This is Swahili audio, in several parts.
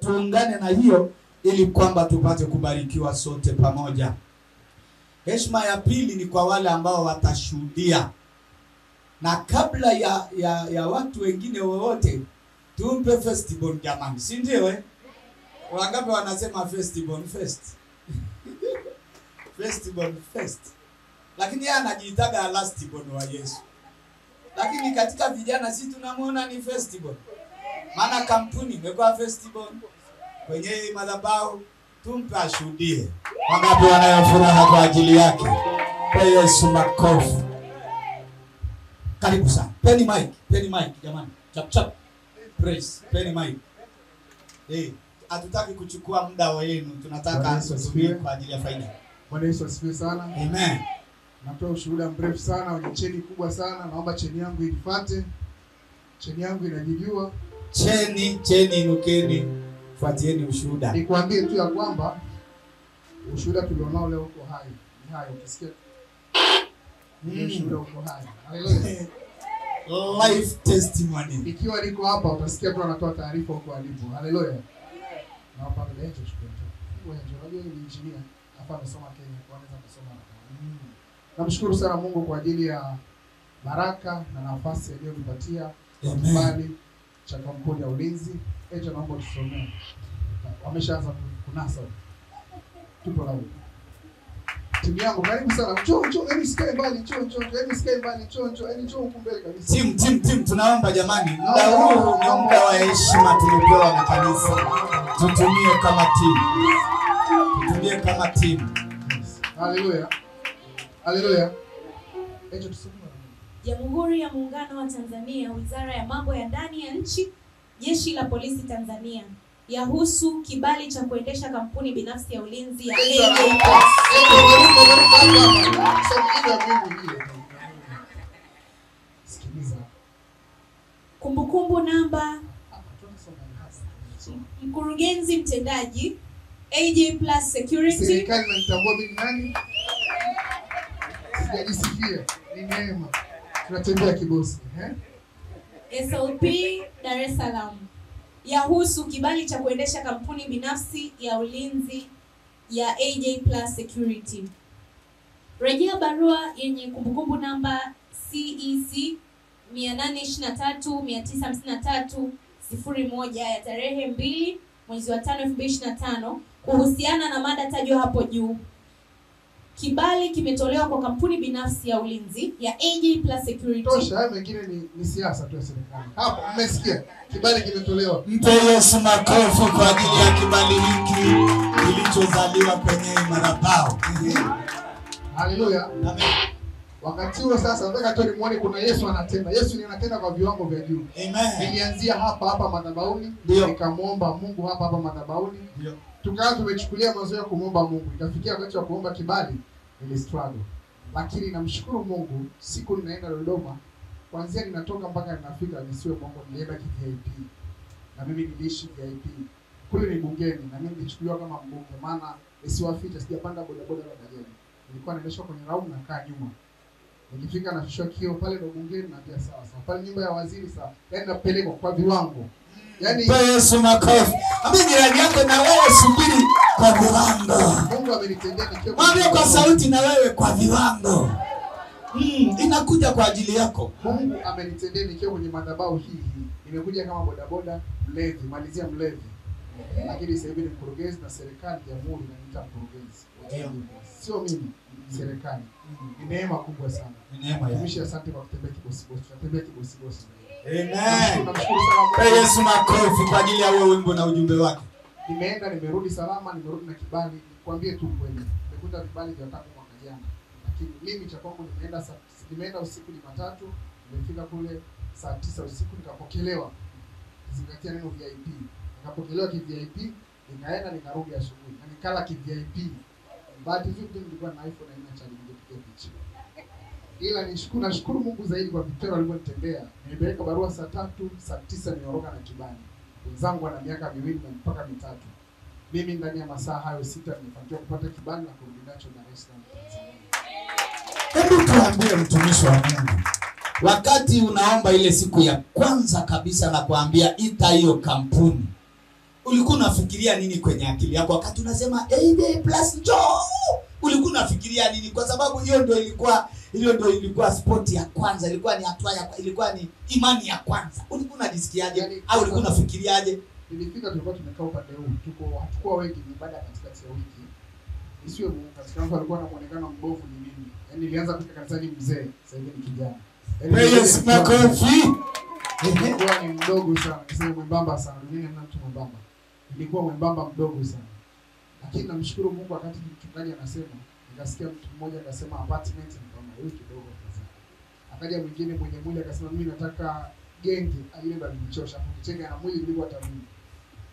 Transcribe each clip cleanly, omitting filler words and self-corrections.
tuungane na hiyo ili kwamba tupate kubarikiwa sote pamoja. Heshima ya pili ni kwa wale ambao watashuhudia. Na kabla ya watu wengine wote, tumpe festival jamani, si ndio? Wangapi wanasema festival first? Festival first. Lakini yeye anajiitaga last born wa Yesu. Lakini katika vijana si tunamuona ni festival. Maana kampuni imekuwa festival. Kwenye madhabahu tumpe ashuhudie. Wangapi wanayo furaha kwa ajili yake? Kwa Yesu makofi. Karibu sana. Penny mic jamani. Chap chap. Praise. Penny mic. Hatutaki kuchukua muda wenu. Tunataka tusubiri kwa ajili ya faida. Bwana Yesu asifiwe sana. Amen. Natoa ushuhuda mrefu sana, wenye cheni kubwa sana. Naomba cheni yangu inifuate. Cheni yangu inajijua. Cheni inukeni. Fuatieni ushuhuda. Nikwambie tu ya kwamba ushuhuda tulionao leo uko hai. Ni hai ukisikia. Ushuhuda uko hai. Haleluya. Life testimony. Ikiwa niko hapa utasikia tu anatoa taarifa huko alipo. Haleluya. Naomba mbele yetu shukrani. Wewe unajua ni engineer. Hapa amesoma Kenya, anaweza kusoma. Namshukuru sana Mungu kwa ajili ya baraka na nafasi aliyonipatia. Kibali cha kampuni ya ulinzi. Naomba tusomee. Wameshaanza kunasa. Tupo lao. Timu yangu karibu sana. Njoo sikae mbali, sikae mbali, njoo huko mbele kabisa. Timu tunaomba jamani. Muda huu ni muda wa heshima tulipewa na kanisa. Tutumie kama timu. Haleluya. Tusomee. Jamhuri ya Muungano wa Tanzania, Wizara ya Mambo ya Ndani ya Nchi, Jeshi la Polisi Tanzania, yahusu kibali cha kuendesha kampuni binafsi ya ulinzi ya AJ Plus. Kumbukumbu namba Mkurugenzi Mtendaji AJ Plus Security. Serikali inanitambua mimi nani? Sijajisifia, ni neema. Tunatembea kibosi, SLP Dar es Salaam, yahusu kibali cha kuendesha kampuni binafsi ya ulinzi ya AJ Plus Security. Rejea barua yenye kumbukumbu namba CEC 823-953-01 ya tarehe 2 mwezi wa 5 2025 kuhusiana na mada tajwa hapo juu. Kibali kimetolewa kwa kampuni binafsi ya ulinzi ya AJ Plus Security. Tosha, hayo mengine ni siasa tu ya serikali. Hapo mmesikia? Kibali kimetolewa. Mpe Yesu makofi kwa ajili ya kibali hiki kilichozaliwa kwenye madhabahu. Haleluya. Amen. Wakati huo sasa nataka tu nimuone kuna Yesu anatenda. Yesu ni anatenda kwa viwango vya juu. Amen. Nilianzia hapa madhabahuni, nikamwomba Mungu hapa madhabahuni. Ndio. Tukawa tumechukulia mazoea kumwomba Mungu. Ikafikia wakati wa kuomba kibali, ili struggle. Lakini namshukuru Mungu, siku ninaenda Dodoma, kuanzia ninatoka mpaka ninafika nisiwe Mungu, nilienda VIP. Na mimi niliishi VIP. Kule ni bungeni na mimi nilichukuliwa kama mbunge, maana nisiwaficha sijapanda bodaboda na bajaji. Nilikuwa naendeshwa kwenye round na kaa nyuma. Nikifika na shusha kio pale ndo bungeni na pia sawa. Pale nyumba ya waziri sawa. Yaani napelekwa kwa viwango. Yaani Yesu makofi. Mimi jirani yako na wewe subiri kwa viwango. Mungu amenitendea nikiwa. Mwambie kwa sauti na wewe kwa viwango. Inakuja kwa ajili yako. Mungu amenitendea nikiwa kwenye madhabahu hii. Nimekuja kama bodaboda, mlevi, malizia mlevi. Lakini sasa hivi ni mkurugenzi na serikali ya Jamhuri inaniita mkurugenzi. Sio mimi, serikali. Ni neema kubwa sana. Ni neema ya. Mimi asante kwa kutembea kibosi. Tunatembea kibosi. Amen. Namshukuru sana Yesu makofi kwa ajili ya wewe wimbo na ujumbe wake. Nimeenda nimerudi salama, nimerudi na kibali. Nikwambie tu kweli. Nimekuta vibali vya tangu mwaka jana. Lakini mimi cha kwangu nimeenda usiku Jumatatu, nimefika kule saa 9 usiku nikapokelewa. Zingatia neno VIP. Nikapokelewa VIP, nikaenda nikarudi asubuhi. Na nikala VIP. Bahati nzuri nilikuwa na iPhone aina cha nilipiga picha. Ila nashukuru Mungu zaidi kwa vitendo alivyonitendea. Nilipeleka barua saa 3, saa 9 nimeondoka na kibali. Wenzangu wana miaka 2 na mpaka 3. Mimi ndani ya masaa hayo 6 nimefanikiwa kupata kibali na kurudi nacho Dar es Salaam, Tanzania. Hebu tuambie mtumishi wa Mungu. Wakati unaomba ile siku ya kwanza kabisa na kuambia ita hiyo kampuni. ulikuwa unafikiria nini kwenye akili yako wakati unasema AJ Plus njoo? Ulikuwa unafikiria nini? Kwa sababu hiyo ndio ilikuwa sport ya kwanza, ilikuwa ni hatua ya, ilikuwa ni imani ya kwanza. Ulikuwa unajisikiaje? Yani, au ulikuwa unafikiriaje? Nilifika tulikuwa tumekaa upande huu, hatukuwa wengi, ni baada ya katikati ya wiki. Isiwe Mungu katika mtu alikuwa na muonekano mbovu ni mimi. Yaani nilianza kufika kanisani mzee, sasa hivi ni kijana. Yes, makofi. Nilikuwa ni mdogo sana, niseme mwembamba sana. Mimi ni mtu mwembamba. Nilikuwa mwembamba mdogo sana. Lakini namshukuru Mungu wakati mchungaji anasema, nikasikia mtu mmoja akasema apartment ni kama huyu kidogo kwanza. Akaja mwingine mwenye mwili akasema mimi nataka genge, ile ndo alinichosha. Kucheka na mwili ulikuwa tamu.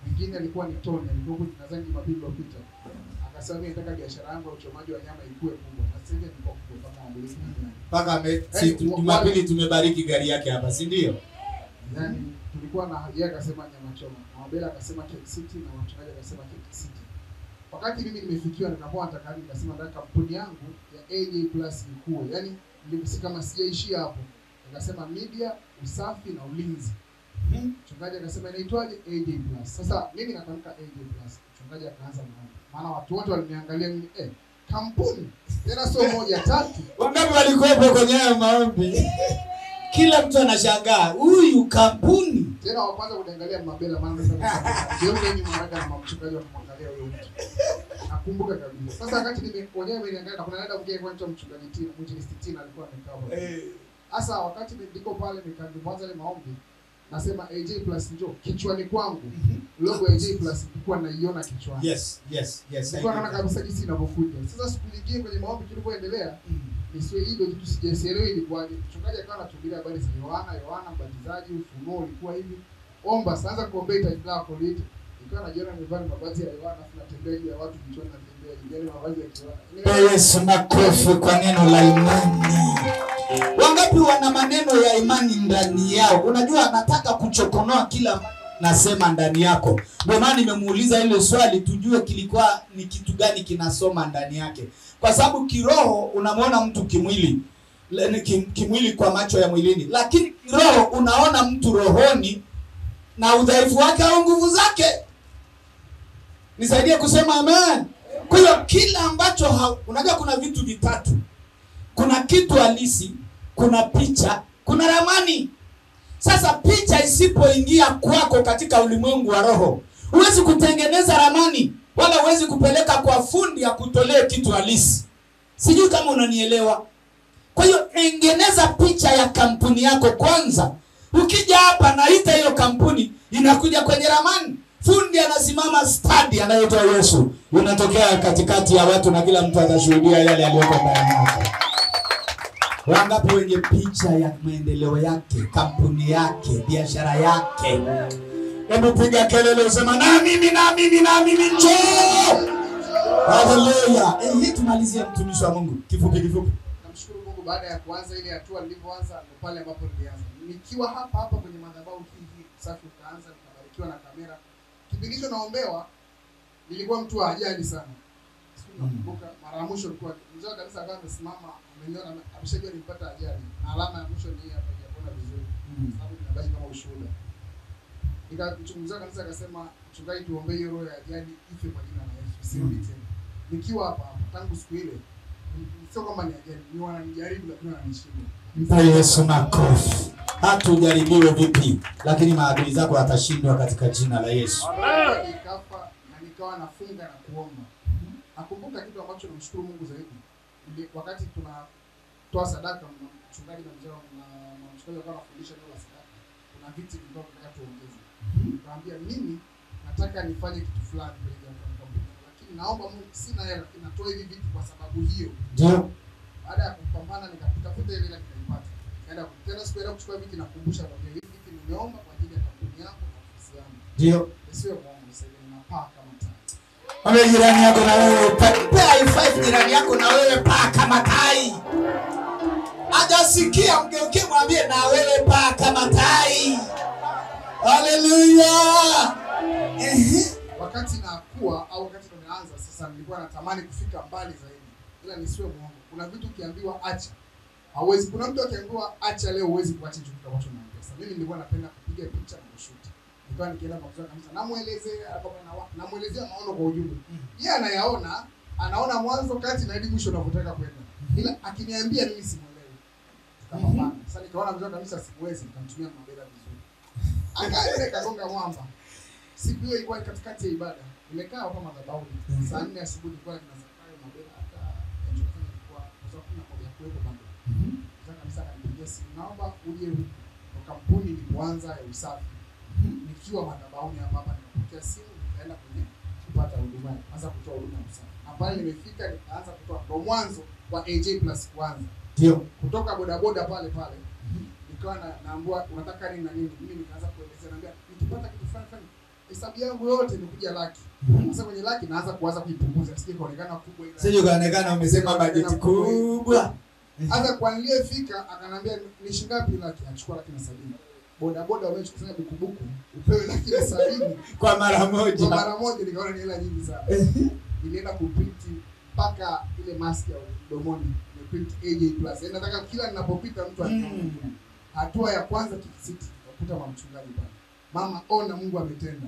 Mwingine alikuwa ni Tony, alikuwa nadhani Jumapili iliyopita. Akasema mimi nataka biashara yangu ya uchomaji wa nyama ikue kubwa. Na sasa hivi niko kubwa kama wabilisi duniani. Mpaka Jumapili tumebariki gari yake hapa, si ndio? Yaani tulikuwa na yeye akasema nyama choma, na Wabela akasema Cake City, na mchungaji akasema Cake City. Wakati mimi nimefikiwa nikapoa nataka nikasema nataka kampuni yangu ya AJ Plus ikue. Yaani nilisika kama sijaishia hapo. Nikasema media, usafi na ulinzi. Mchungaji akasema inaitwaje AJ Plus. Sasa mimi natamka AJ Plus. Mchungaji akaanza maombi. Maana watu wote waliniangalia mimi kampuni. Tena sio moja, tatu. Wangapi walikuwepo kwenye hayo maombi? Kila mtu anashangaa, huyu kampuni. Tena wa kwanza kuniangalia Mabela maana ndio mwenye maraga na mchungaji wanamwangalia huyo mtu. Nakumbuka kabisa. Sasa wakati nimekuonyesha nimeniangalia na kuna dada mgeni kwa mchungaji Tina, mwinjilisti Tina alikuwa amekaa hapo. Sasa wakati niko pale nikaanza ile maombi, nasema AJ Plus njoo kichwani kwangu. Logo AJ Plus ilikuwa naiona kichwani. Yes. Nilikuwa naona kabisa jinsi inavyokuja. Sasa siku nyingine kwenye maombi tulipoendelea, nisiwe hilo kitu sijaelewa ilikuwaje. Mchungaji akawa anatuhubiria habari za Yohana Mbatizaji, ufunuo ulikuwa hivi. Omba sasa kuombea itaendelea politi. Nikawa najiona nimevaa mavazi ya Yohana, tunatembea juu ya watu kichwani na tembea juu ya mavazi ya Yohana. Yesu makofi kwa neno la imani. Wangapi wana maneno ya imani ndani yao? Unajua anataka kuchokonoa kila nasema ndani yako. Ndio maana nimemuuliza ile swali tujue kilikuwa ni kitu gani kinasoma ndani yake. Kwa sababu kiroho unamwona mtu kimwili. Kimwili kwa macho ya mwilini. Lakini roho unaona mtu rohoni na udhaifu wake au nguvu zake. Nisaidie kusema amen. Kwa hiyo kila ambacho unajua kuna vitu vitatu. Kuna kitu halisi, kuna picha, kuna ramani. Sasa picha isipoingia kwako katika ulimwengu wa roho, huwezi kutengeneza ramani, wala huwezi kupeleka kwa fundi akutolee kitu halisi. Sijui kama unanielewa. Kwa hiyo tengeneza picha ya kampuni yako kwanza. Ukija hapa naita hiyo kampuni inakuja kwenye ramani. Fundi anasimama stadi anaitwa Yesu. Unatokea katikati ya watu na kila mtu atashuhudia yale yaliyoko ndani yake. Wangapi wenye picha ya maendeleo yake, kampuni yake, biashara yake? Hebu piga kelele usema na mimi njoo. Haleluya. Hii tumalizie mtumishi wa Mungu. Kifupi. Namshukuru Mungu baada ya kuanza ile hatua nilipoanza ndo pale ambapo nilianza. Nikiwa hapa kwenye madhabahu hii safi ukaanza nikabarikiwa na kamera. Kipindi hicho naombewa nilikuwa mtu wa ajali sana. Nakumbuka mara ya mwisho nilikuwa mzee wa kanisa akawa amesimama ameniona ameshajua nilipata ajali. Na alama ya mwisho ni hapa hajaona vizuri. Sababu ninabaki kama ushuhuda. Nikamchunguza kanisa akasema mchungaji tuombee hiyo roho ya ajali ife kwa jina la Yesu. Sirudi tena. Nikiwa hapa tangu siku ile sio kwamba ni ajali, ni wananijaribu lakini wananishinda. Mpa Yesu makofi. Hata ujaribiwe vipi, lakini maadui zako watashindwa katika jina la Yesu. Nikafa na nikawa nafunga na kuomba. Nakumbuka kitu ambacho namshukuru Mungu zaidi. Wakati tunatoa sadaka mchungaji na mzee na mchungaji alikuwa anafundisha neno la sadaka. Kuna viti vidogo tunataka tuongeze. Nikamwambia mimi nataka nifanye kitu fulani kwa ajili ya kampuni. Lakini naomba Mungu sina hela, natoa hivi vitu kwa sababu hiyo. Ndio. Baada ya kupambana nikatafuta ile hela nikaipata. Kaenda tena siku ile kuchukua viti na kukumbusha kwa hiyo vitu nimeomba kwa ajili ya kampuni yako na ofisi yangu. Ndio. Sio Mungu sasa ninapaa kama tai. Wewe jirani yako na wewe pay 5 jirani yako na wewe paa kama tai. Hajasikia mgeukie mwambie na wewe paa kama tai. Haleluya. Wakati nakuwa au wakati nimeanza sasa nilikuwa natamani kufika mbali zaidi. Ila nisiwe muongo. Kuna vitu ukiambiwa acha hauwezi. Kuna mtu akiambiwa acha leo huwezi kuacha kitu ambacho unaongea. Sasa mimi nilikuwa napenda kupiga picha na kushoot. Nikawa nikienda kwa mzee kanisa, namuelezea maono kwa ujumla. Yeye anayaona, anaona mwanzo, kati na hadi mwisho unapotaka kwenda. Ila akiniambia mimi simuelewi. Tukapambana. Sasa nikaona mzee kanisa siwezi, nikamtumia mabega vizuri. Akaenda kagonga mwamba. Siku hiyo ilikuwa katikati ya ibada. Nimekaa hapa madhabahuni. Saa 4 asubuhi nilikuwa ninasafari mabega hata nilichofanya kwa sababu kuna moja kuwepo bado. Sasa kanisa akanipigia simu, naomba uje kwa kampuni ilipoanza ya usafi. Nikiwa madhabahuni hapa nikapokea simu, nikaenda kwenye kupata huduma, kwanza kutoa huduma ya usafi. Na pale nimefika nikaanza kutoa kwa mwanzo wa AJ Plus kwanza. Ndio. Kutoka bodaboda pale nikawa naambiwa unataka nini na nini. Mimi nikaanza kuelezea, naambia nikipata kitu fulani hesabu yangu yote imekuja laki. Sasa kwenye laki naanza kuanza kuipunguza, sije kuonekana kubwa ile. Sije kaonekana umesema bajeti kubwa. Hata kwa niliyefika akanambia ni shilingi ngapi laki? Achukua laki na 70. Bodaboda wamechukusanya bukubuku upewe laki na 70 kwa mara moja. Kwa mara moja nikaona ni hela nyingi sana. Nilienda kuprint paka ile mask ya mdomoni, nimeprint AJ Plus. Yaani nataka kila ninapopita mtu anione. Hatua ya kwanza kikisiti nakuta mchungaji pale. Mama, ona Mungu ametenda.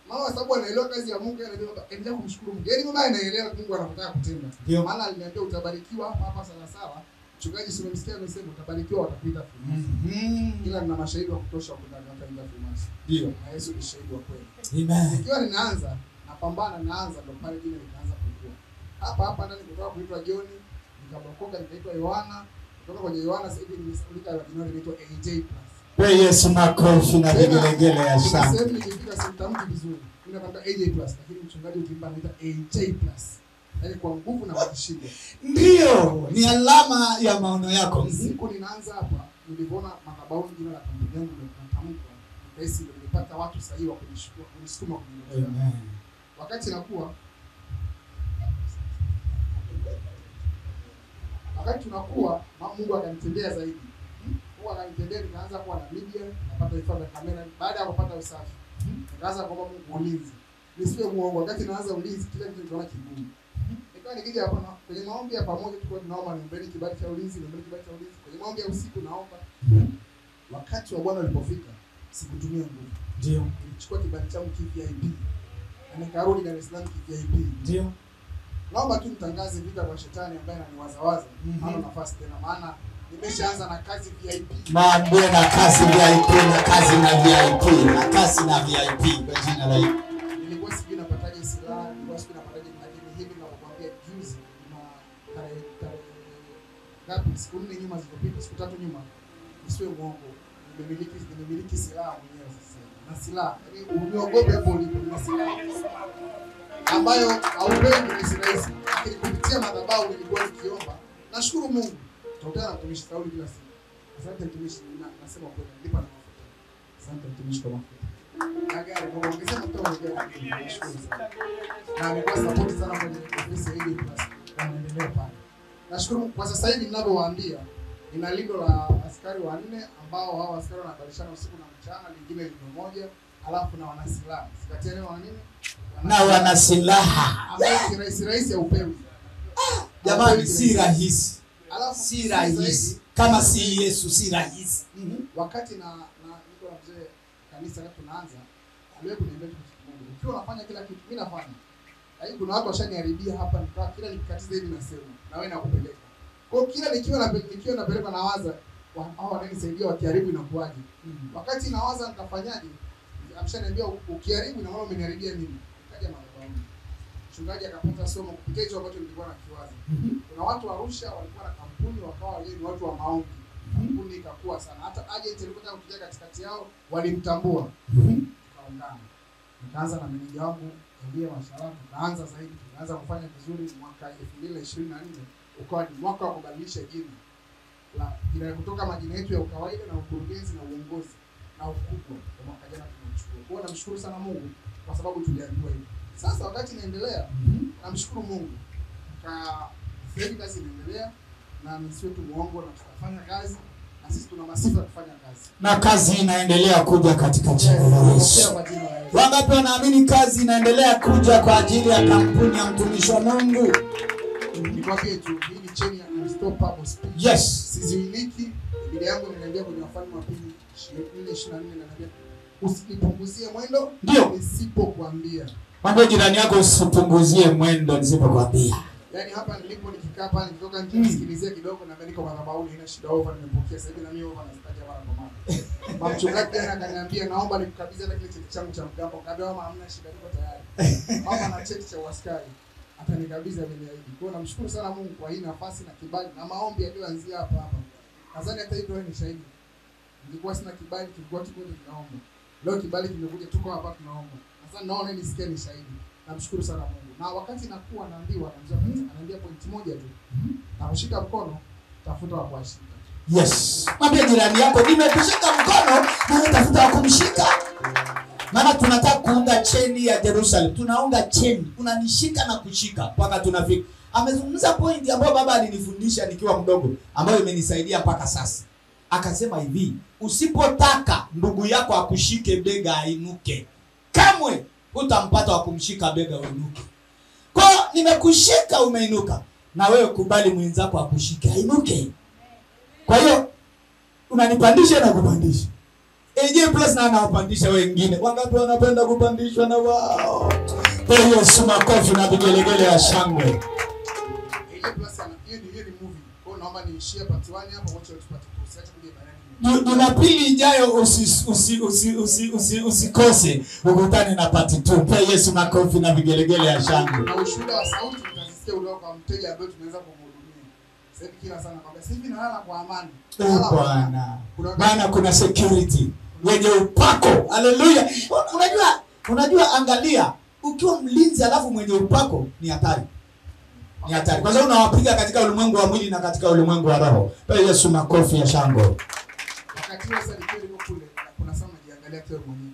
Mama sababu anaelewa kazi ya Mungu, anajua endelea kumshukuru Mungu. Yaani mama anaelewa Mungu anataka kutenda. Maana aliniambia utabarikiwa hapa sawa. Mchungaji si umemsikia amesema utabarikiwa, watakuita famasi. Ila nina mashahidi wa kutosha kutaka kuita famasi. Ndio. Na Yesu ni shahidi wa kweli. Amen. Nikiwa ninaanza naanza ndo pale jina nikaanza kukua. Hapa ndani kutoka kuitwa John, nikabokoka nikaitwa Yohana. Kutoka kwenye Yohana sasa hivi nimesulika jina linaitwa AJ Plus. Kwa Yesu makofi na vigelegele ya shangwe. Sasa nikifika sitamki vizuri. Ninakwambia AJ Plus, lakini mchungaji ukimpa anaita AJ Plus. Yaani kwa nguvu na kishindo. Ndio, ni alama ya maono yako. Siku ninaanza hapa, nilipoona madhabahu jina la kampuni yangu linatamkwa, nikahisi nilipata watu sahihi wa kunisukuma kwenye. Amen. Wakati tunakuwa, Mungu akanitendea zaidi. Mungu akanitendea, nikaanza kuwa na media, napata vifaa vya kamera. Baada ya kupata usafi, nikaanza kuomba Mungu ulinzi. Nisiwe muongo, wakati naanza ulinzi kila kitu nikaona kigumu. Nikawa nikija hapa kwenye maombi ya pamoja tulikuwa tunaomba niombeni kibali cha ulinzi. Kwenye maombi ya usiku naomba. Wakati wa Bwana ulipofika, sikutumia nguvu. Ndio. Nilichukua kibali changu VIP. Na nikarudi Dar es Salaam VIP. Ndio. Naomba tu nitangaze vita kwa shetani ambaye ananiwazawaza. Hana nafasi tena, maana nimeshaanza na kazi VIP. Mambo na kazi VIP na kazi na VIP na kazi na VIP kwa jina la Yesu. Nilikuwa sijui napataje silaha, nilikuwa sijui napataje, lakini hivi ninapokuambia juzi na tarehe ngapi, siku 4 nyuma zilizopita, siku 3 nyuma, nisiwe muongo, nimemiliki silaha mwenyewe sasa. Na silaha, yaani uniogope hapo ulipo, na silaha ambayo haupewi kirahisi, lakini kupitia madhabahu nilikuwa nikiomba. Nashukuru Mungu. Tokea na mtumishi Sauli kila siku. Asante mtumishi, nasema kweli nilipa na mafuta. Asante mtumishi kwa mafuta. Na gari kwa kuongezea mafuta kwa gari. Nashukuru sana. Na nimekuwa support sana kwenye ofisi hii Plus. Na naendelea pale. Nashukuru kwa sasa hivi ninavyowaambia, nina lindo la askari 4 ambao hao askari wanabadilishana usiku na mchana, lingine lindo moja, alafu na wana silaha. Sikatieni wana nini? Na wana silaha. Ambao si rahisi ya upewi. Jamani, si rahisi. Alafu si rahisi. Kama si Yesu si rahisi. Wakati na niko na mzee kanisa la tunaanza, aliwe kuniambia kitu kimoja. Ukiwa unafanya kila kitu, mimi nafanya. Lakini kuna watu washaniharibia hapa, nikawa kila nikikatiza hivi nasema, na wewe nakupeleka. Kwa kila nikiwa napeleka nawaza, hao wananisaidia wakiharibu inakuaje? Wakati nawaza nitafanyaje? Ameshaniambia ukiharibu na wao umeniharibia mimi. Kaja madhabahu. Mchungaji akapata somo kupitia hicho ambacho nilikuwa nakiwaza. Kuna watu wa Arusha walikuwa na kampuni, wakawa wale ni watu wa maombi. Kampuni ikakua sana. Hata agent alikuwa kuja katikati yao, walimtambua. Tukaungana. Nikaanza na meneja wangu Elia Masharaka. Tukaanza zaidi, tukaanza kufanya vizuri. Mwaka 2024 ukawa ni mwaka wa kubadilisha jina kutoka majina yetu ya kawaida na ukurugenzi na uongozi na ukubwa. Kwa mwaka jana tunachukua. Kwa namshukuru sana Mungu kwa sababu tuliambiwa hivi. Sasa wakati naendelea, namshukuru Mungu. Sasa kazi inaendelea na nisiwe tu muongo, na tutafanya kazi na sisi tuna masifa kufanya kazi. Na kazi inaendelea kuja katika jina la Yesu. Wangapi wanaamini kazi inaendelea kuja kwa ajili ya kampuni ya mtumishi wa Mungu? Nikwambie tu, hii ni cheni ya Unstoppable Speed. Yes. Siziwiliki. Biblia yangu inaniambia kwenye Wafalme wa Pili 24:24 inaniambia usinipunguzie mwendo Ndio. nisipokuambia. Mwambie jirani yako usipunguzie mwendo nisipokuambia. Yaani hapa nilipo nikikaa hapa nikitoka nje nisikilizie kidogo na mimi niko madhabahuni ina shida over nimepokea sasa hivi na mimi over nasitaja mara kwa mara. Mchungaji tena akaniambia naomba nikukabidhi hata kile cheti changu cha mgambo. Kaambia mama hamna shida niko tayari. Mama na cheti cha uaskari. Atanikabidhi ameniahidi. Kwa hiyo namshukuru sana Mungu kwa hii nafasi na kibali na maombi yaliyoanzia hapa. Nadhani hata hivyo ni shahidi. Nilikuwa sina kibali, tulikuwa tukwenda tunaomba. Leo kibali kimekuja, tuko hapa tunaomba. Sasa naona nisikie ni shahidi. Namshukuru sana Mungu. Na wakati nakuwa naambiwa ananiambia point moja tu. Na kushika mkono, tafuta wa kushika. Yes. Mwambie jirani yako nimekushika mkono na tafuta wa kumshika. Maana tunataka kuunga cheni ya Jerusalem. Tunaunga cheni. Unanishika na kushika mpaka tunafika. Amezungumza point ambayo baba alinifundisha nikiwa mdogo ambayo imenisaidia mpaka sasa. Akasema hivi, usipotaka ndugu yako akushike bega ainuke, kamwe utampata wa kumshika bega uinuke. Kwa nimekushika umeinuka, na wewe kubali mwenzako akushike ainuke. Kwa hiyo unanipandisha na kupandisha. AJ Plus na anawapandisha wengine. Wangapi wanapenda kupandishwa na wao? Kwa hiyo makofi na vigelegele ya shangwe. AJ Plus hiyo ni movie. Kwa naomba niishie part 1 hapo wote tupate kusiacha kuja baadaye. Jumapili ijayo usikose ukutane na part 2. Kwa Yesu makofi na vigelegele ya shangwe. Na ushuhuda wa sauti utasikia ule kwa mteja ambaye tunaweza kumhudumia. Sasa hivi kila sana kwamba sasa hivi nalala kwa amani. Bwana. Maana kuna security wenye upako. Haleluya. Unajua angalia, ukiwa mlinzi alafu mwenye upako ni hatari. Ni hatari. Kwa sababu unawapiga katika ulimwengu wa mwili na katika ulimwengu wa roho. Kwa Yesu makofi ya shangwe. Wakati wa sasa niko kule kuna sana najiangalia kwa mwenyewe.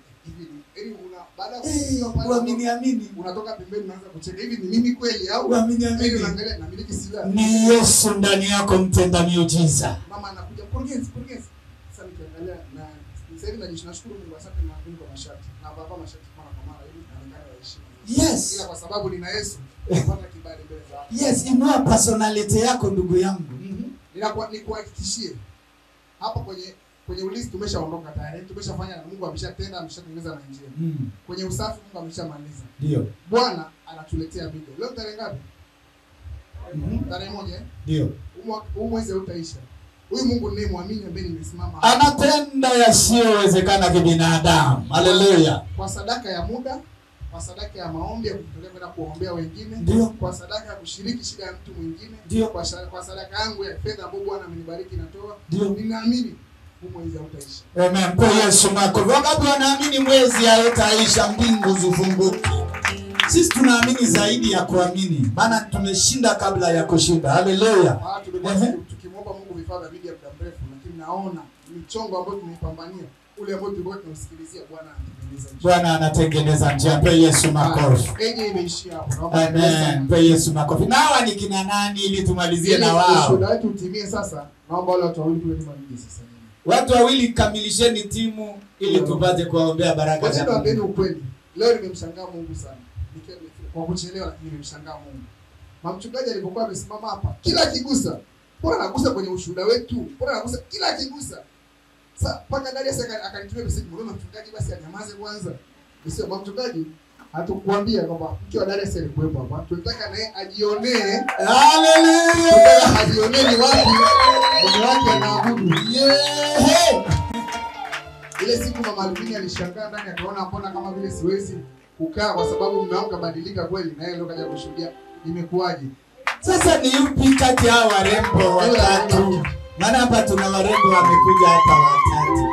Hivi una baada ya kuamini unatoka pembeni unaanza kucheka. Hivi ni mimi kweli au uamini unaangalia na miliki silaha. Ni Yesu ndani yako mtenda miujiza. Mama anakuja kurgenzi. Sasa nikiangalia na sasa hivi najishukuru Mungu asante na Mungu kwa mashati. Na baba mashati mara kwa mara hivi anaonekana heshima. Yes. Ila kwa sababu nina Yesu napata kibali mbele za watu. Yes, inua personality yako ndugu yangu. Nikuhakikishie hapa kwenye ulinzi tumeshaondoka tayari. Tumeshafanya na Mungu ameshatenda, ameshatengeneza na njia. Kwenye usafi Mungu ameshamaliza. Ndio. Bwana anatuletea video. Leo tarehe ngapi? Tarehe 1. Ndio. Huu mwezi utaisha. Huyu Mungu ninayemwamini ambaye nimesimama anatenda yasiyowezekana kibinadamu. Haleluya. Kwa sadaka ya muda, kwa sadaka ya maombi ya kujitolea kwenda kuombea wengine, ndio, kwa sadaka ya kushiriki shida ya mtu mwingine, ndio, kwa sadaka yangu ya fedha ambayo Bwana amenibariki natoa, ndio, ninaamini mwezi hautaisha. Amen. Kwa Yesu makofi. Wangapi wanaamini mwezi hautaisha, mbingu zifunguke? Sisi tunaamini zaidi ya kuamini. Maana tumeshinda kabla ya kushinda. Haleluya. Tukimwomba Mungu vifaa vya media muda mrefu, lakini naona michongo ambayo tumeipambania, ule ambao tulikuwa tunausikilizia, Bwana anatengeneza njia. Bwana anatengeneza njia. Kwa Yesu makofi. Eje imeishia hapo. Amen. Kwa Yesu makofi. Na hawa ni kina nani ili tumalizie na wao? Shuhuda wetu utimie sasa. Naomba wale watu wawili tuwe nimalizie sasa. Watu wawili kamilisheni timu ili tupate kuombea baraka za Mungu. Kwa ukweli, leo nimemshangaa Mungu sana. Kwa kuchelewa lakini nimemshangaa Mungu. Mchungaji alipokuwa amesimama hapa, kila kigusa, bora anagusa kwenye ushuhuda wetu, bora anagusa kila kigusa. Sasa paka ndani sasa akanitumia message, mbona mchungaji basi anyamaze kwanza? Sio mchungaji hatukuambia kwamba mke wa Dar es Salaam kuwepo hapa. Tunataka naye ajionee. Haleluya. Tunataka ajionee ni wapi mume wake anaabudu. Ile siku mama Alvini alishangaa ndani akaona mbona kama vile siwezi kukaa kwa sababu mume wangu kabadilika kweli, na yeye leo kaja kushuhudia imekuaje. Sasa ni yupi kati ya warembo watatu? Maana hapa tuna warembo wamekuja hapa watatu.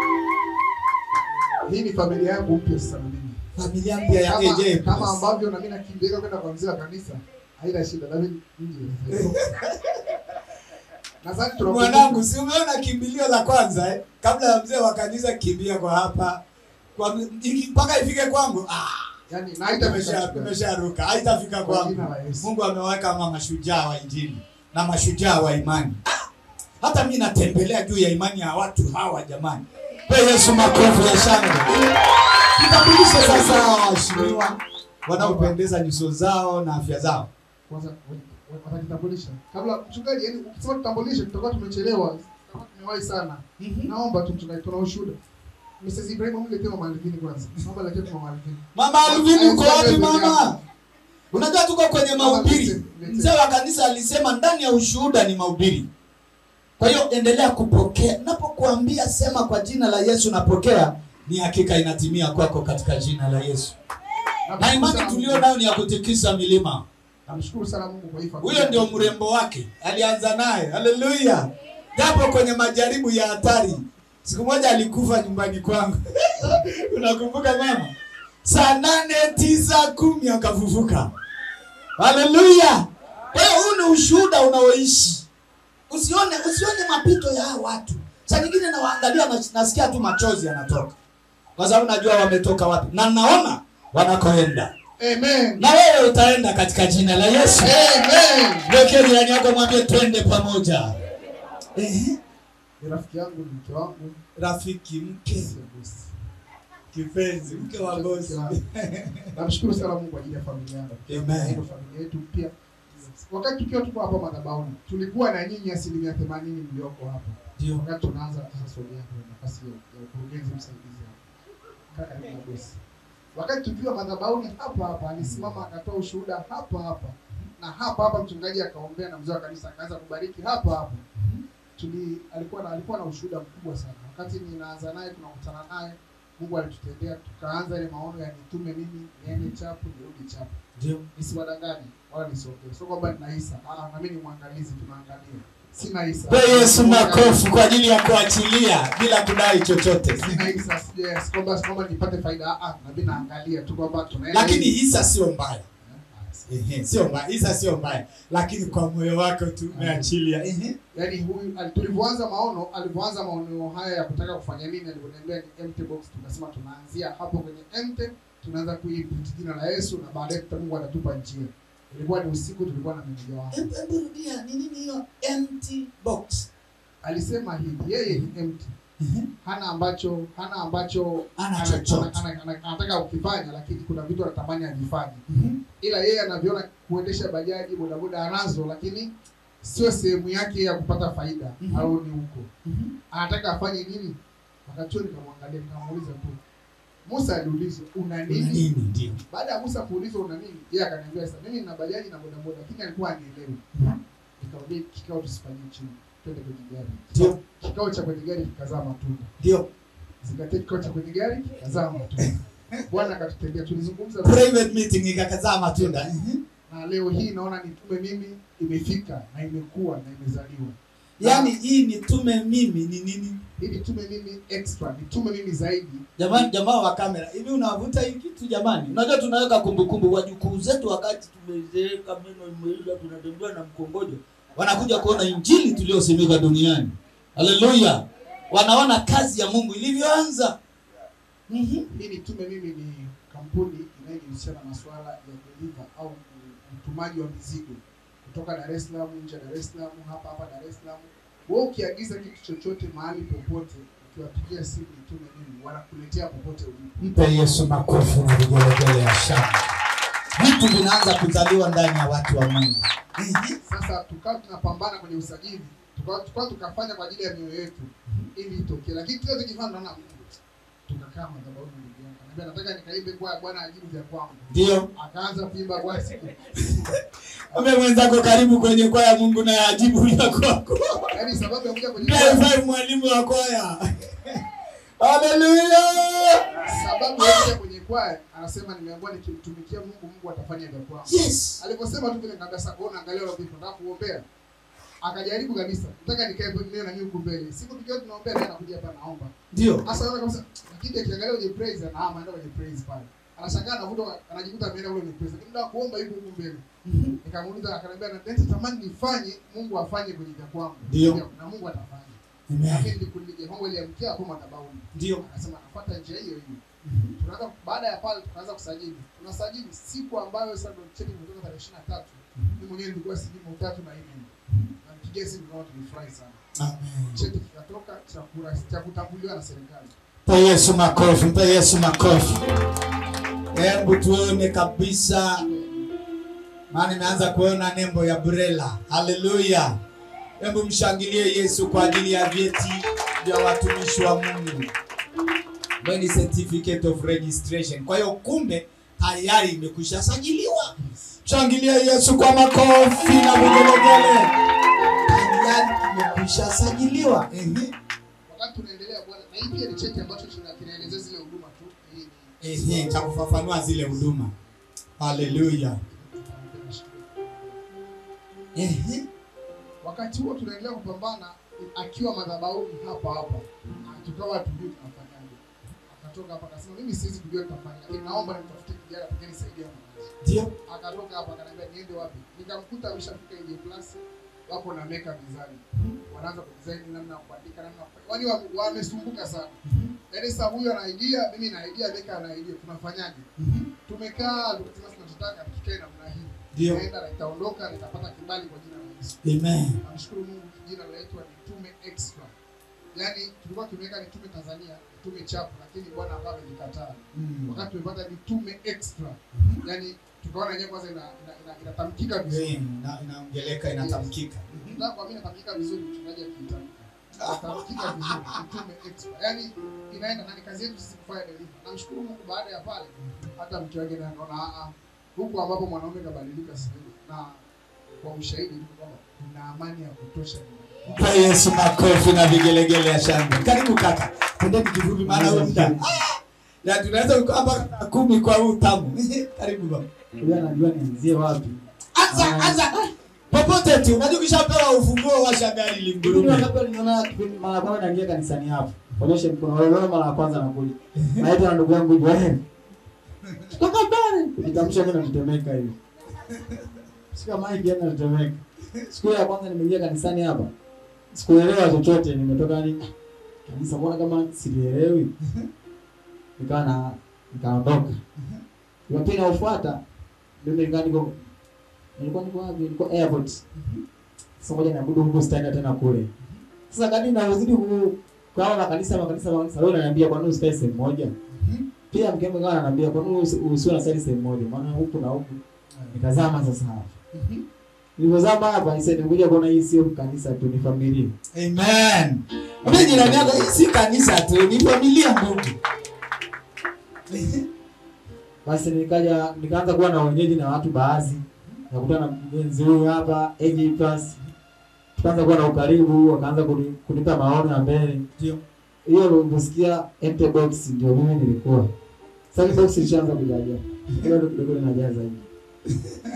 Hii ni familia yangu mpya sasa mimi. Familia mpya ya AJ. Kama ambavyo na mimi nakimbia kwenda kwa mzee wa kanisa, haina shida na mimi nje. Nadhani tunakuwa mwanangu, si umeona kimbilio la kwanza kabla ya mzee wa kanisa kimbia kwa hapa. Kwa mpaka ifike kwangu. Yaani na imesharuka. Haitafika kwangu. Mungu ameweka kama mashujaa wa injili na mashujaa wa imani. Hata mimi natembelea juu ya imani ya watu hawa jamani. Kwa Yesu makofi ya shangwe. Tutambulishe sasa waheshimiwa wanaopendeza nyuso zao na afya zao. Kwanza watajitambulisha. Kabla mchungaji, yani ukisema tutambulishe tutakuwa tumechelewa. Tutakuwa tumewahi sana. Naomba tu mchungaji, tuna ushuhuda. Mrs. Ibrahim mlete Mama Alvin kwanza. Mama lete Mama Alvin. Mama Alvin uko wapi mama? Unajua tuko kwenye mahubiri. Mzee wa kanisa alisema ndani ya ushuhuda ni mahubiri. Kwa hiyo endelea kupokea. Napokuambia sema kwa jina la Yesu napokea, ni hakika inatimia kwako katika jina la Yesu. Na imani tulio nayo ni ya kutikisa milima. Namshukuru sana Mungu kwa hivyo. Huyo ndio mrembo wake. Alianza naye. Haleluya. Japo kwenye majaribu ya hatari. Siku moja alikufa nyumbani kwangu. Unakumbuka mama? Saa 8, 9, 10 akafufuka. Haleluya. Kwa hiyo huu ni ushuhuda unaoishi. Usione mapito ya watu. Saa nyingine nawaangalia nasikia tu machozi yanatoka. Kwa sababu najua wametoka wapi. Na naona wanakoenda. Amen. Na wewe utaenda katika jina la Yesu. Amen. Ndio jirani yako mwambie twende pamoja. Rafiki yangu ni mke wangu. Rafiki mke. Kipenzi mke wa bosi. Namshukuru sana Mungu kwa ajili ya familia yangu. Amen. Familia yetu pia. Wakati tukiwa tuko hapa madhabahuni, tulikuwa na nyinyi 80% mlioko hapa. Ndio. Wakati tunaanza sasa somo yako nafasi ya ukurugenzi msaidizi hapa. Kaka ni bosi. Wakati tukiwa madhabahuni hapa alisimama akatoa ushuhuda hapa. Na hapa mchungaji akaombea na mzee wa kanisa akaanza kubariki hapa. Alikuwa na ushuhuda mkubwa sana. Wakati ninaanza naye tunakutana naye, Mungu alitutendea tukaanza ile maono ya nitume mimi niende chapu nirudi chapu. Ndio. Nisiwadanganye wala nisogee. Sio kwamba nina hisa. Na mimi ni mwangalizi tunaangalia. Sina hisa. Kwa Yesu makofi kwa ajili ya kuachilia bila kudai chochote. Sina hisa. Kwamba nipate faida. Na mimi naangalia tu kwamba tunaenda. Lakini hisa sio mbaya. Sio mbaya. Hisa sio mbaya. Lakini kwa moyo wako tu umeachilia. Yaani huyu tulivyoanza maono haya ya kutaka kufanya nini, aliponiambia ni empty box, tukasema tunaanzia hapo kwenye empty, tunaanza kuiputi jina la Yesu na baadaye Mungu atatupa njia. Ilikuwa ni usiku, tulikuwa na meneja wangu. Hebu rudia, ni nini hiyo empty box? Alisema hivi, yeye ni empty. Hana ambacho anataka ukifanya, lakini kuna vitu anatamani avifanye. Ila yeye anaviona kuendesha bajaji, bodaboda anazo, lakini sio sehemu yake ya kupata faida au ni huko. Anataka afanye nini? Wakati nikamwangalia nikamuuliza tu. Musa aliulizwa una nini? Ndio. Baada ya Musa kuulizwa una nini, yeye akaniambia sasa mimi nina bajaji na bodaboda, lakini alikuwa anielewi. Nikamwambia kikao tusifanyie chini. Twende kwenye gari. Ndio. Kikao cha kwenye gari kikazaa matunda. Ndio. Zingatia kikao cha kwenye gari kikazaa matunda. Bwana akatutendea, tulizungumza private meeting ikakazaa matunda. Na leo hii naona nitume mimi imefika na imekuwa na imezaliwa. Yaani hii nitume mimi ni nini? Hii nitume mimi extra, nitume mimi zaidi. Jamani, jamaa wa kamera, hivi unavuta hii kitu jamani? Unajua tunaweka kumbukumbu wajukuu zetu wakati tumezeeka meno imeila tunatembea na mkongojo. Wanakuja kuona injili tuliosemeka duniani. Haleluya. Wanaona kazi ya Mungu ilivyoanza. Hii nitume mimi ni kampuni inayohusiana na masuala ya deliver au utumaji wa mizigo kutoka Dar es Salaam, nje Dar es Salaam, hapa Dar es Salaam. Wewe ukiagiza kitu chochote mahali popote, ukiwapigia simu nitume mimi, wanakuletea popote ulipo. Mpe Yesu makofi na vigelegele ya shangwe. Vitu vinaanza kuzaliwa ndani ya watu wa Mungu. Sasa tukao tunapambana kwenye usajili, tukafanya kwa ajili ya mioyo yetu ili itokee. Lakini kile tukifanya naona tukakaa madhabahuni ndugu yangu. Anambia nataka nikaimbe kwa Bwana ajibu vya kwangu. Ndio. Akaanza kuimba kwa siku. Ame mwenzako karibu kwenye kwaya Mungu na ajibu vya kwako. Yaani sababu ya kuja kwenye kwaya. Ndiye mwalimu wa kwaya. Haleluya. Sababu ya kuja kwenye kwaya anasema nimeambiwa nikimtumikia Mungu, Mungu atafanya vya kwangu. Yes. Aliposema tu vile ngambia sasa kuona angalia wala vipi nataka kuombea. Akajaribu kabisa. Nataka nikae mbele na mimi huko mbele. Siku tukiwa tunaombea naye anakuja hapa naomba. Ndio. Sasa anaona kabisa lakini akiangalia kwenye praise anaama anaenda kwenye praise pale. Anashangaa anavuta anajikuta ameenda kule kwenye praise. Lakini ndio kuomba yuko huko mbele. Nikamuuliza akaniambia natamani nifanye Mungu afanye kwenye vya kwangu. Ndio. Na Mungu atafanya. Amen. Mimi nikulige Mungu aliamkia hapo madhabahuni. Ndio. Akasema nafuata njia hiyo hiyo. Tunaanza baada ya pale tukaanza kusajili. Tunasajili siku ambayo sasa ndio cheti kutoka tarehe 23. Mimi mwenyewe nilikuwa sijui mtatu na hivi. Na nipigie simu kwa watu nifurahi sana. Amen. Cheti kikatoka cha kutambuliwa na serikali. Mpe Yesu makofi, mpe Yesu makofi. Hebu tuone kabisa. Maana nimeanza kuona nembo ya Brela. Haleluya. Hebu mshangilie Yesu kwa ajili ya vyeti vya watumishi wa Mungu. ambayo ni certificate of registration. Kwa hiyo kumbe tayari imekwisha sajiliwa. Shangilia Yesu kwa makofi na vigelegele. Tayari imekwisha sajiliwa. Wakati tunaendelea bwana, na hii pia ni cheti ambacho kinaelezea zile huduma tu. Cha kufafanua zile huduma. Haleluya. Wakati huo tunaendelea kupambana akiwa madhabahuni hapa. Tukawa tujui tunafanyaje. Akatoka hapa akasema mimi siwezi kujua tutafanya, lakini naomba nimtafute kijana pekee nisaidie mwanangu. Ndio. Akatoka hapa akaniambia niende wapi? Nikamkuta ameshafika AJ Plus, wako na meka mezani. Wanaanza kudesign namna ya kuandika, namna ya kufanya. Wani wamesumbuka sana. Yaani sasa huyu ana idea, mimi na idea, meka ana idea, tunafanyaje? Tumekaa tukasema tunataka tukae namna hii. Ndio. Naenda na itaondoka na itapata kibali kwa jina la Yesu. Amen. Namshukuru Mungu, jina linaitwa Nitume Extra. Yaani tulikuwa tumeweka Nitume Tanzania, Nitume chapu, lakini Bwana akawa amekataa. Wakati tumepata Nitume Extra. Yaani tukaona yenyewe kwanza inatamkika vizuri. Inaongeleka, inatamkika. Ndio kwa mimi natamkika vizuri, mchungaji akitamka. Inatamkika vizuri, Nitume Extra. Yaani inaenda na kazi yetu sisi kufanya deliver. Namshukuru Mungu, baada ya pale hata mke wake naye anaona huko ambapo mwanaume kabadilika sasa na kwa ushahidi ni kwamba kuna amani ya kutosha. Kwa Yesu makofi na vigelegele ya shangwe. Karibu kaka. Twendeni kivuvi maana huko muda. Ya tunaweza uko hapa 10 kwa huu tamu. Karibu baba. Wewe unajua nianzie wapi? Anza. Popote tu. Unajua kishapewa ufunguo wa shagari lingurume. Mimi hapa niliona kipindi mara kwanza naingia kanisani hapo. Onyeshe mkono wale mara ya kwanza nakuja. Naita na ndugu yangu Joel. Toka bana. Nitamsha mimi natemeka hivi. Sika mic yana natemeka. Siku ya kwanza nimeingia kanisani hapa. Sikuelewa chochote, nimetoka ni kanisa mbona kama sielewi. Nikaondoka. Jumapili inayofuata mimi nilikuwa niko wapi? Nilikuwa airport. Sasa moja naabudu huko stand tena kule. Sasa kadri nazidi kuona kanisa wewe unaniambia kwa nini usikae sehemu moja? Pia mkembe kama ananiambia kwa nini usiwe na sehemu moja? Maana huku na huku. Nikazama sasa hapa. Nilipozama hapa nimekuja kuona hii sio kanisa tu, ni familia. Amen. Mimi jirani yako, hii si kanisa tu, ni familia ndugu. Basi nikaanza kuwa na wenyeji na watu baadhi. Nakutana na mwenzi huyu hapa AJ Plus. Tukaanza kuwa na ukaribu, wakaanza kunipa maono ya mbele. Ndio. Hiyo unasikia empty box ndio mimi nilikuwa. Sasa box ilishaanza kujaja. Ndio kidogo inajaza hivi.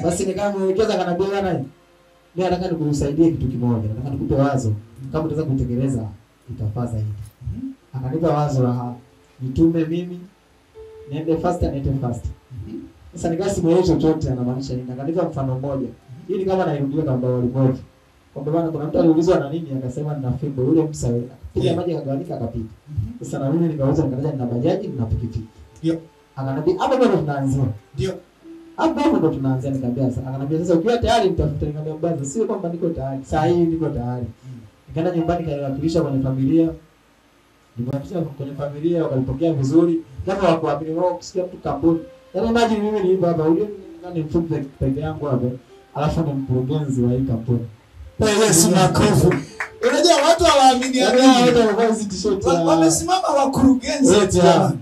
Basi nikamwelekeza kanambia bwana, mimi nataka nikusaidie kitu kimoja. Nataka nikupe wazo. Kama utaweza kutekeleza itafaa zaidi. Akanipa wazo la nitume mimi niende faster. Sasa nikasi mwenyewe chochote anamaanisha nini? Akanipa mfano mmoja. Hii ni kama nairudia kamba walimoja. Kwamba bwana kuna mtu aliulizwa na nini akasema nina fimbo, yule msawe. Piga maji akagawanika akapita. Sasa na mimi nikauza nikataja nina bajaji na pikipiki. Ndio. Akaniambia hapo ndo tunaanzia. Ndio. Hapo ndo tunaanzia, nikamwambia sasa. Akaniambia sasa ukiwa tayari mtafuta, nikamwambia bwana sio kwamba niko tayari. Saa hii niko tayari. Nikaenda nyumbani kawakilisha kwenye familia. Nimewakilisha kwenye familia wakalipokea vizuri. Kama wakuamini wao kusikia mtu kampuni. Yaani imagine mimi niimba hapa huyo ni mfupi peke yangu hapa. Alafu ni mkurugenzi wa hii kampuni. Kwa Yesu makofi. Unajua watu hawaamini watu wanavaa hizi t-shirt. Wamesimama wakurugenzi jamani.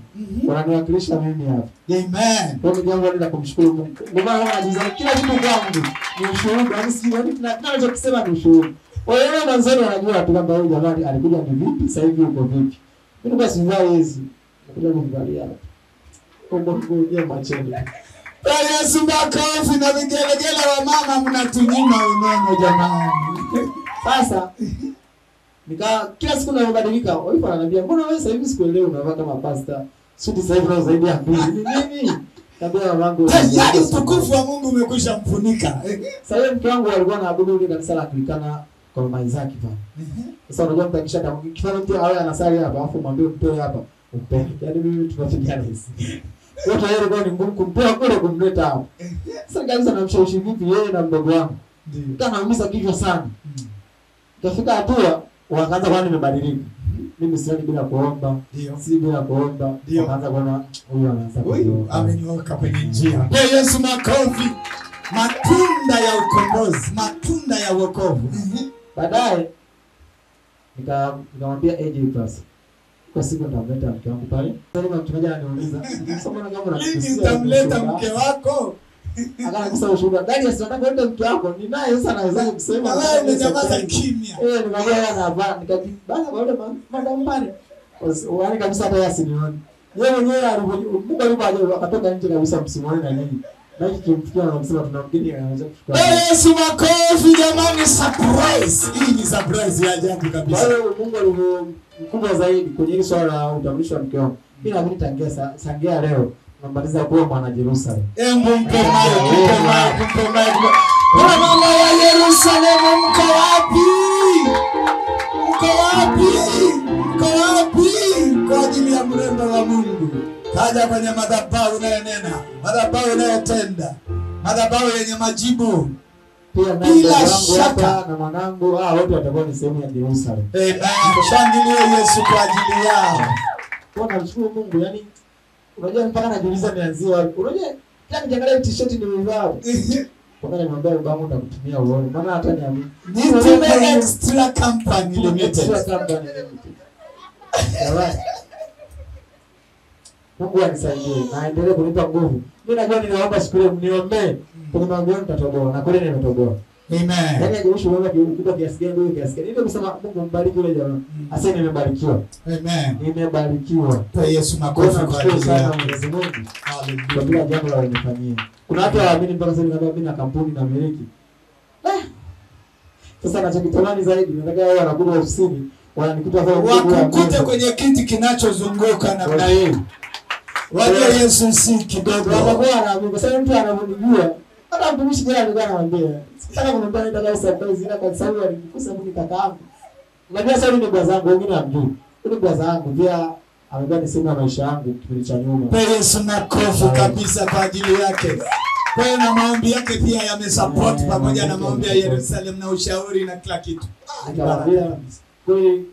Wananiwakilisha mimi hapa. Amen. Kwa hiyo jambo la kumshukuru Mungu. Ndio maana najiza kila kitu kwangu ni ushuhuda, yani sio tunachokisema ni ushuhuda. Wao mwanzoni wanajua tu kwamba huyu jamani alikuja ni vipi, sasa hivi uko vipi. Mimi kwa sivaa hizi. Nakuja kuangalia hapa. Kombo kuja macheni. Kwa Yesu makofi na vigelegele wa mama mnatunyima unono jamani. Sasa kila siku nabadilika. Wao wananiambia mbona wewe sasa hivi sikuelewi unavaa kama pasta. Suti sasa hivi zaidi ya 2. Ni nini? Kabla wangu. Tayari utukufu wa Mungu umekwisha mfunika. Sasa yeye mke wangu alikuwa anaabudu ile kanisa la Anglikana kwa Maizaki pale. Sasa unajua mtakisha kama kifanya mtu awe anasali hapa afu mwambie mtoe hapa. Upende. Yaani mimi tunafikiana hizi. Kwa tayari kwa ni ngumu kumtoa kule kumleta hapa. Sasa kanisa namshawishi vipi yeye na mdogo wangu. Ndio. Kana naumiza kichwa sana. Kafika hatua wakaanza kwa nimebadilika. Mimi sio bila kuomba. Ndio. Si bila kuomba. Wakaanza kuona huyu anaanza. Huyu amenyoka kwenye njia. Kwa Yesu makofi. Matunda ya ukombozi, matunda ya wokovu. Baadaye nikamwambia AJ Plus. kwa siku nitamleta mke wangu pale. Sasa mtu mmoja ananiuliza, "Mbona kama unakisia?" Lini utamleta mke wako? Akana kusema ushuhuda. Dani asitaka kwenda mke wako. Ni naye sasa anaweza kusema. Wewe umenyamaza kimya. Nikamwambia yana hapa, nikajibu bana kwa yule madam pale. Wani kabisa hata yasinioni. Yeye mwenyewe alipokuwa alipo akatoka nje kabisa msimuone na nini. Na kimfikia anasema tuna mgeni anaweza kuchukua. Yesu makofi jamani, surprise. Hii ni surprise ya ajabu kabisa. Bado Mungu alivyo mkubwa zaidi kwenye hili swala la utambulisho wa mke wangu. Mimi naamini tangia leo tunamaliza kuwa mwana Jerusalem. Mpe mayo. Mama wa Yerusalemu, mko wapi? Kwa ajili ya mrembo wa Mungu. Kaja kwenye madhabahu unayonena, madhabahu unayotenda, madhabahu yenye majibu. Pia bila shaka na mwanangu wote watakuwa ni sehemu ya Jerusalem. Shangilie Yesu kwa ajili yao. Bwana mshukuru Mungu, yani unajua mpaka najiuliza nianzie wapi. Unajua kila nikiangalia t-shirt nimevaa. Kwa nini mwambie babangu nitakutumia uone? Maana hata niamini. Ni extra company limited. Mungu anisaidie na aendelee kunipa nguvu. Mimi najua ninaomba siku ile mniombee. Kwa maana nitatoboa na kweli nimetoboa. Amen. Yaani hajiruhusu wewe kidogo kiasi gani wewe kiasi gani. Ndio kusema Mungu mbariki yule jamaa. Asa nimebarikiwa. Amen. Nimebarikiwa. Kwa Yesu makofi kwa ajili ya Mwenyezi Mungu. Hallelujah. Kwa kila jambo la wanifanyia. Kuna watu waamini mpaka sasa nikamwambia mimi na kampuni na miliki. Sasa nachokitamani zaidi nataka wao wanakuja ofisini wananikuta wakukute kwenye kiti kinachozunguka namna hii. Wajua Yesu si kidogo. Wanakuwa wanaamini kwa sababu mtu anamjua. Hata mtumishi jana alikuwa anamwambia. Sasa kumwambia nenda surprise ila kwa sababu alinikusa mimi kakaangu. Unajua sasa ni bwana zangu wengine hamjui. Ni bwana zangu pia amekuwa ni sehemu ya maisha yangu kipindi cha nyuma. Kwa Yesu makofi kabisa kwa ajili yake. Kwa hiyo na maombi yake pia yamesupport pamoja na maombi ya Yerusalemu na ushauri na kila kitu. Nikamwambia kweli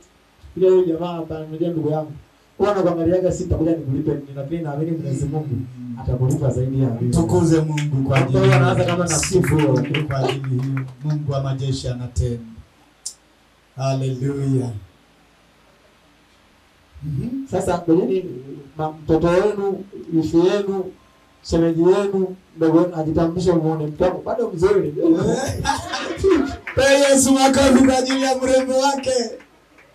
ile yule jamaa hapa amejia ndugu yangu. Kwa na kuangaliaga sitakuja nikulipe lakini naamini Mwenyezi Mungu atakulipa zaidi ya hiyo. Tukuze Mungu kwa ajili ya anaanza kama na sifu kwa ajili hiyo. Mungu wa majeshi anatenda. Hallelujah. Sasa kwenye mtoto wenu, ifi yenu, shemeji yenu, ndogo ajitambulishe muone mtoto bado mzuri. Kwa Yesu makofi kwa ajili ya mrembo wake.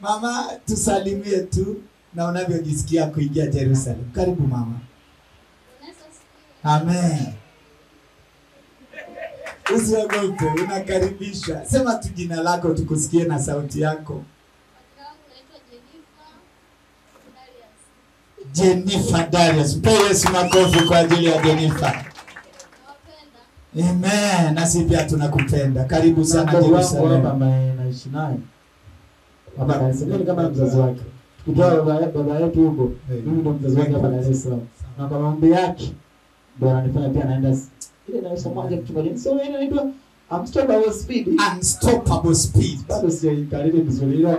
Mama tusalimie tu na unavyojisikia kuingia Jerusalem. Karibu mama. Amen. Usiogope, unakaribishwa. Sema tu jina lako tukusikie na sauti yako. Jennifer Darius. Mpe Yesu makofi kwa ajili ya Jennifer. Amen. Nasi pia tunakupenda. Karibu sana Jerusalem. Baba naishi naye. Baba anasema kama mzazi wake. Tukitoa baba yetu huko, mimi ndo mzazi wake hapa Dar es Salaam. Na kwa maombi yake ndio ananifanya pia naenda ile nasomaje mchungaji. So yeye anaitwa Unstoppable Speed. Unstoppable Speed. Bado sijaikaribu vizuri ile.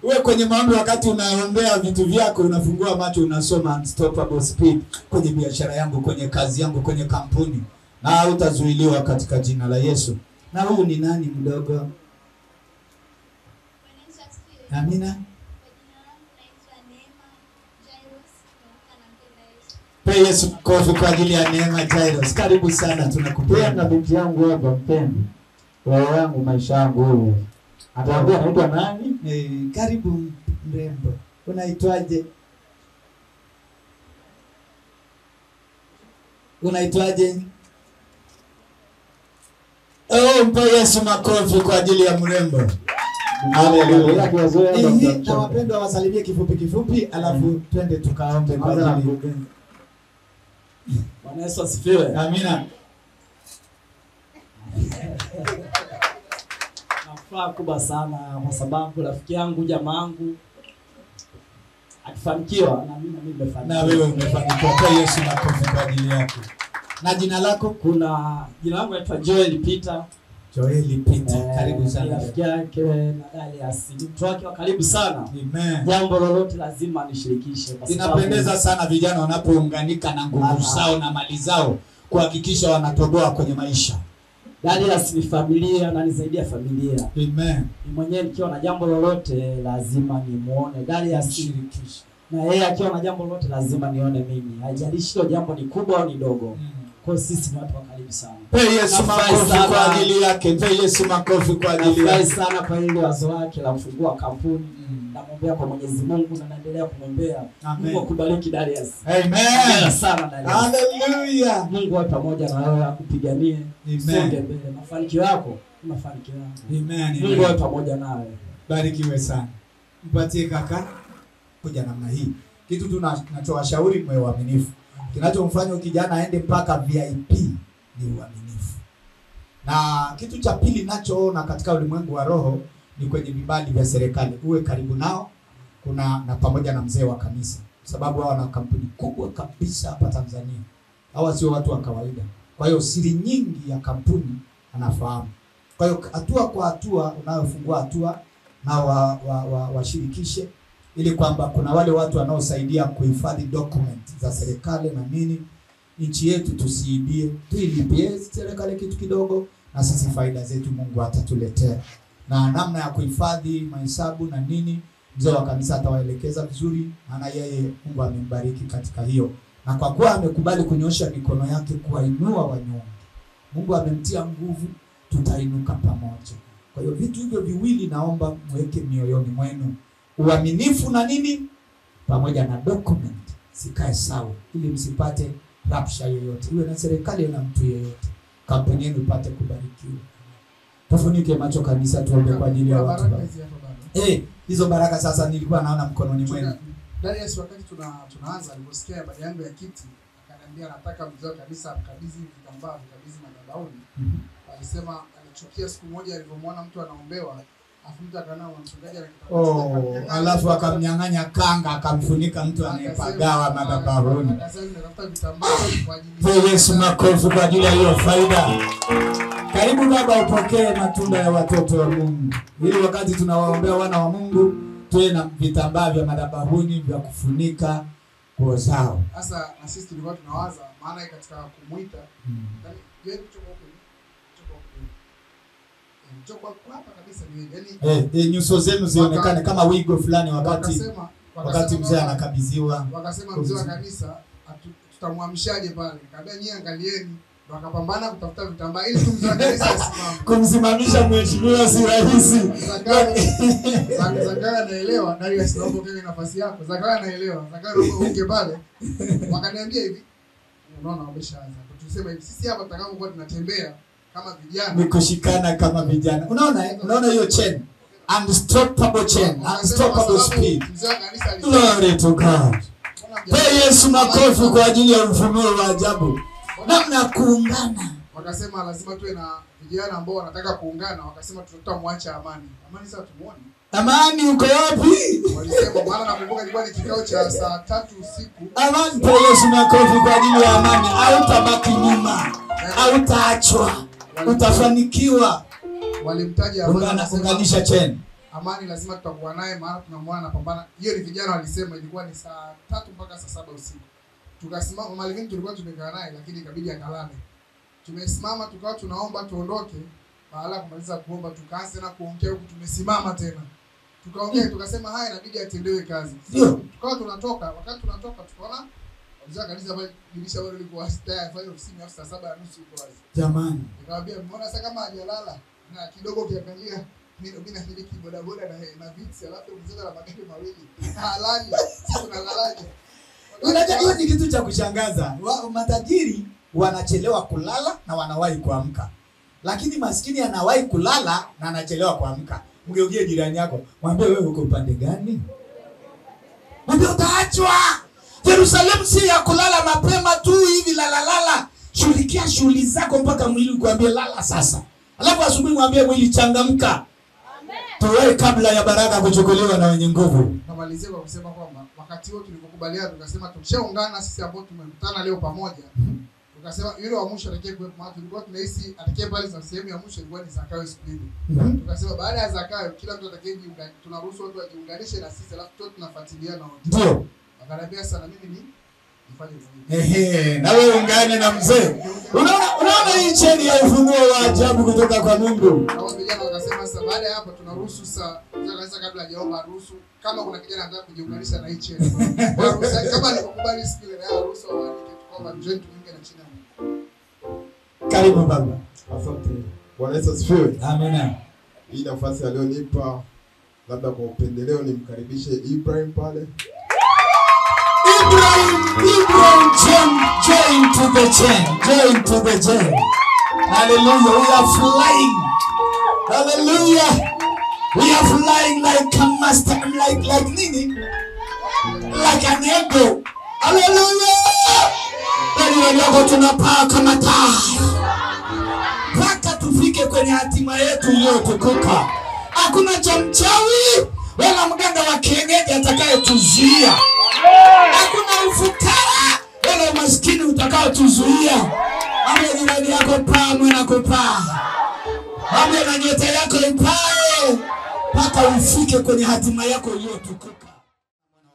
Wewe kwenye maombi wakati unaombea vitu vyako unafungua macho unasoma Unstoppable Speed kwenye biashara yangu, kwenye kazi yangu, kwenye kampuni. Na utazuiliwa katika jina la Yesu. Na huyu ni nani mdogo? Amina. Pe Yesu kofi kwa ajili ya Neema Jairus. Karibu sana tunakupenda. Na binti yangu hapa mpendwa. Roho yangu maisha yangu wewe. Ataambia anaitwa nani? Karibu mrembo. Unaitwaje? Unaitwaje? Mpe Yesu makofi kwa ajili ya mrembo. Haleluya. Na wapendwa wasalimie kifupi alafu twende tukaombe kwa ajili. Bwana Yesu asifiwe. Amina. Nafuraha kubwa sana kwa sababu rafiki yangu, jamaa yangu akifanikiwa na mimi nimefanikiwa. Na wewe umefanikiwa. Kwa Yesu makofi kwa ajili yako. Na jina lako? Jina langu naitwa Joel Peter. Joel Peter. Karibu sana. Rafiki yake na Darius. Mtu wake wa karibu sana. Amen. Jambo lolote lazima nishirikishe. Inapendeza sana vijana wanapounganika na nguvu zao na mali zao kuhakikisha wanatoboa kwenye maisha. Darius ni familia na nisaidia familia. Amen. Ni mwenyewe nikiwa na jambo lolote lazima nimuone Darius shirikisha. Na yeye akiwa na jambo lolote lazima nione mimi. Haijalishi hilo jambo ni kubwa au ni dogo. Kwa sisi ni watu wa karibu sana. Pe Yesu makofi kwa ajili yake. Pe Yesu makofi kwa ajili yake. Sana kwa ile wazo lake la kufungua kampuni. Namwombea kwa Mwenyezi Mungu na naendelea kumwombea. Mungu akubariki Darius. Amen. Sana Darius. Hallelujah. Mungu awe pamoja na wewe akupiganie. Amen. Songe mbele. Mafanikio yako ni mafanikio yako. Amen. Mungu awe pamoja nawe. Barikiwe sana. Mpatie kaka kuja namna hii. Kitu tunachowashauri mwe waaminifu. Kinachomfanya kijana aende mpaka VIP ni uaminifu. Na kitu cha pili ninachoona katika ulimwengu wa roho ni kwenye vibali vya serikali. Uwe karibu nao na pamoja na mzee wa kanisa. Sababu hao wana kampuni kubwa kabisa hapa Tanzania. Hawa sio watu wa kawaida. Kwa hiyo siri nyingi ya kampuni anafahamu. Kwa hiyo hatua kwa hatua unayofungua hatua na washirikishe ili kwamba kuna wale watu wanaosaidia kuhifadhi document za serikali na nini. Nchi yetu tusiibie, tuilipie serikali kitu kidogo na sisi faida zetu Mungu atatuletea. Na namna ya kuhifadhi mahesabu na nini, mzee wa kanisa atawaelekeza vizuri, maana yeye Mungu amembariki katika hiyo. Na kwa kuwa amekubali kunyosha mikono yake kuwainua wanyonge, Mungu amemtia nguvu, tutainuka pamoja. Kwa hiyo vitu hivyo viwili naomba mweke mioyoni mwenu. Uaminifu na nini? Pamoja na document sikae sawa ili msipate rapsha yoyote. Iwe na serikali na mtu yeyote. Kampuni yenu ipate kubarikiwa. Tufunike macho kanisa tuombe kwa ajili ya watu. Hizo baraka sasa nilikuwa naona mkononi mwenu. Darius wakati tunaanza aliposikia habari yangu ya kiti akaniambia nataka mzee wa kanisa amkabidhi vitambaa vikabidhi madhabahuni. Alisema alichukia siku moja alipomwona mtu anaombewa afuta kana mchungaji anakitafuta. Alafu akamnyang'anya kanga akamfunika mtu anayepagawa madhabahuni. Akasema natafuta vitambaa kwa ajili ya Yesu makofi kwa ajili ya hiyo faida. Karibu baba upokee matunda ya watoto wa Mungu. Ili wakati tunawaombea wana wa Mungu tuwe na vitambaa vya madhabahuni vya kufunika nguo zao. Sasa na sisi tulikuwa tunawaza maana katika kumuita yeye choko hapa kabisa ni yani nyuso zenu zionekane kama wigo fulani wakati mzee anakabidhiwa. Wakasema mzee wa kanisa tutamwamshaje pale? Nikamwambia nyie angalieni, wakapambana kutafuta vitambaa ili mzee wa kanisa asimame. Kumsimamisha mheshimiwa si rahisi. Zakaria anaelewa, Darius naomba ukae nafasi yako. Zakaria anaelewa, Zakaria naomba uke pale. Wakaniambia hivi, unaona wameshaanza. Tuseme hivi sisi hapa tutakapokuwa tunatembea kama vijana ni kushikana kama vijana. Unaona hiyo chain, unstoppable chain, unstoppable speed. Glory to God. Pe Yesu makofi kwa ajili ya ufunuo wa ajabu. Namna kuungana. Wakasema lazima tuwe na vijana ambao wanataka kuungana. Wakasema tutamwacha Amani. Amani sasa tumuone. Amani uko wapi? Walisema maana nakumbuka ilikuwa ni kikao cha saa 3 usiku. Amani, pe Yesu makofi kwa ajili ya Amani. Hautabaki nyuma. Hautaachwa. Utafanikiwa. Walimtaja unganisha chain. Amani lazima tutakuwa naye maana tunamwona anapambana. Hiyo ni vijana walisema ilikuwa ni saa 3 mpaka saa 7 usiku. Tukasimama Malivini tulikuwa tumekaa naye lakini ikabidi akalale. Tumesimama tukawa tunaomba tuondoke. Baada ya kumaliza kuomba tukaanza na kuongea huku tumesimama tena. Tukaongea tukasema haya inabidi atendewe kazi. Tukawa tunatoka, wakati tunatoka tukaona mzee kanisa pale dirisha wale liko staya file ofisini afisa 7:30 uko wazi. Jamani. Nikamwambia mbona sasa kama hajalala na kidogo kiangalia mimi nashiriki bodaboda na vits alafu mzee la magari mawili. Halali. Sisi tunalalaje? Unajua hiyo ni kitu cha kushangaza. Matajiri wanachelewa kulala na wanawahi kuamka. Lakini maskini anawahi kulala na anachelewa kuamka. Mgeukie jirani yako, mwambie wewe uko upande gani? Mwambie utaachwa. Yerusalemu si ya kulala mapema tu hivi lala. Shughulikia shughuli zako mpaka mwili ukwambie lala sasa. Alafu asubuhi mwambie mwili changamka. Amen. Tuwe kabla ya baraka kuchukuliwa na wenye nguvu. Namalizia kwa kusema kwamba wakati wote tulipokubaliana tukasema tushaungana sisi ambao tumekutana leo pamoja. Tukasema yule wa mwisho atakaye kuwepo maana tulikuwa tunahisi atakaye pale za sehemu ya mwisho ilikuwa ni Zakayo Spidi. Tukasema baada ya Zakayo kila mtu atakayejiunga tunaruhusu watu wajiunganishe na sisi alafu tu tunafuatiliana wote. Ndio. Akaniambia sana mimi nifanye na wewe ungane na mzee. Unaona hii cheni ya ufunuo wa ajabu kutoka kwa Mungu. Kama vijana wakasema sasa baada ya hapo tunaruhusu sasa kabla hajaomba ruhusu kama kuna kijana anataka kujiunganisha na hii cheni. Kama nikukubali sikile na ruhusu waandike tukoma join tuingie na chini. Karibu baba. Asante. Bwana Yesu asifiwe. Amen. Hii nafasi alionipa labda kwa upendeleo nimkaribishe Ibrahim pale. Ibrahim, join to the chain. Join to the chain. Hallelujah. We are flying. Hallelujah. We are flying like a master, like nini? Like an eagle. Hallelujah. Ndio leo tunapaa kama tai. Mpaka tufike kwenye hatima yetu iliyotukuka. Hakuna cha mchawi wala mganga wa kienyeji atakayetuzuia. Hakuna ufukara wala umaskini utakaotuzuia. Ambe jirani yako paa mwana kupaa. Ambe na nyota yako ipae mpaka ufike kwenye hatima yako iliyotukuka.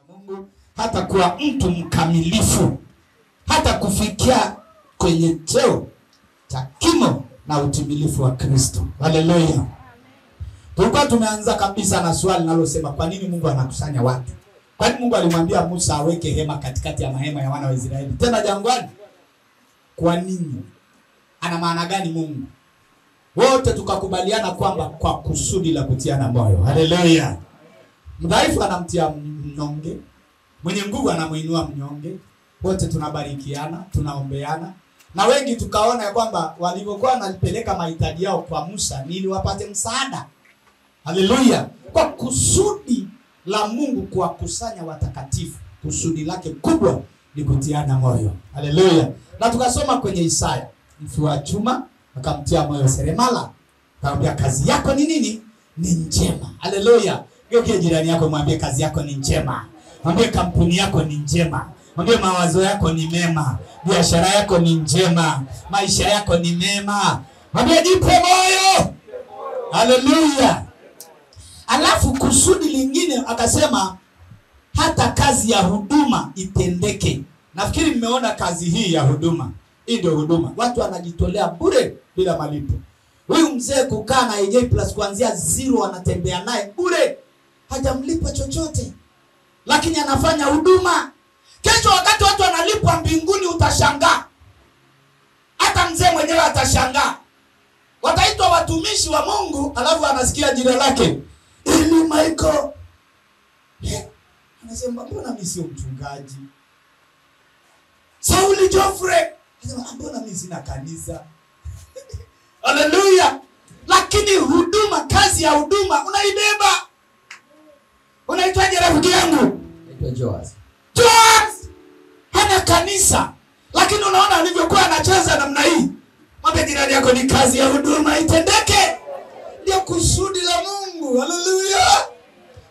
Mungu hata kuwa mtu mkamilifu, hata kufikia kwenye cheo cha kimo na utimilifu wa Kristo. Haleluya. Tulikuwa tumeanza kabisa na swali linalosema kwa nini Mungu anakusanya watu? Kwa nini Mungu alimwambia Musa aweke hema katikati ya mahema ya wana wa Israeli tena jangwani? Kwa nini? Ana maana gani Mungu? Wote tukakubaliana kwamba kwa kusudi la kutiana moyo. Haleluya. Mdhaifu anamtia mnyonge, mwenye nguvu anamuinua mnyonge. Wote tunabarikiana, tunaombeana. Na wengi tukaona ya kwamba walivyokuwa wanapeleka mahitaji yao kwa Musa ili wapate msaada. Haleluya. Kwa kusudi la Mungu kuwakusanya watakatifu, kusudi lake kubwa ni kutiana moyo. Haleluya. Na tukasoma kwenye Isaya, mfua chuma akamtia moyo seremala. Akamwambia kazi yako ni nini? Ni njema. Haleluya. Geukia jirani yako mwambie kazi yako ni njema. Mwambie kampuni yako ni njema. Mwambie mawazo yako ni mema. Biashara yako ni njema. Maisha yako ni mema. Mwambie jipe moyo. Haleluya. Alafu kusudi lingine akasema hata kazi ya huduma itendeke. Nafikiri mmeona kazi hii ya huduma. Hii ndio huduma. Watu wanajitolea bure bila malipo. Huyu mzee kukaa na AJ Plus kuanzia 0 anatembea naye bure. Hajamlipa chochote. Lakini anafanya huduma. Kesho wakati watu wanalipwa mbinguni utashangaa. Hata mzee mwenyewe atashangaa. Wataitwa watumishi wa Mungu, alafu anasikia jina lake. Eli Michael. Anasema mbona mimi sio mchungaji? Sauli Joffrey. Anasema mbona mimi sina kanisa? Haleluya. Lakini huduma, kazi ya huduma unaibeba. Unaitwaje rafiki yangu? Naitwa Joas. Joas hana kanisa, lakini unaona alivyokuwa anacheza namna hii. Mwambie jirani yako ni kazi ya huduma itendeke. Ndio kusudi la Mungu. Haleluya.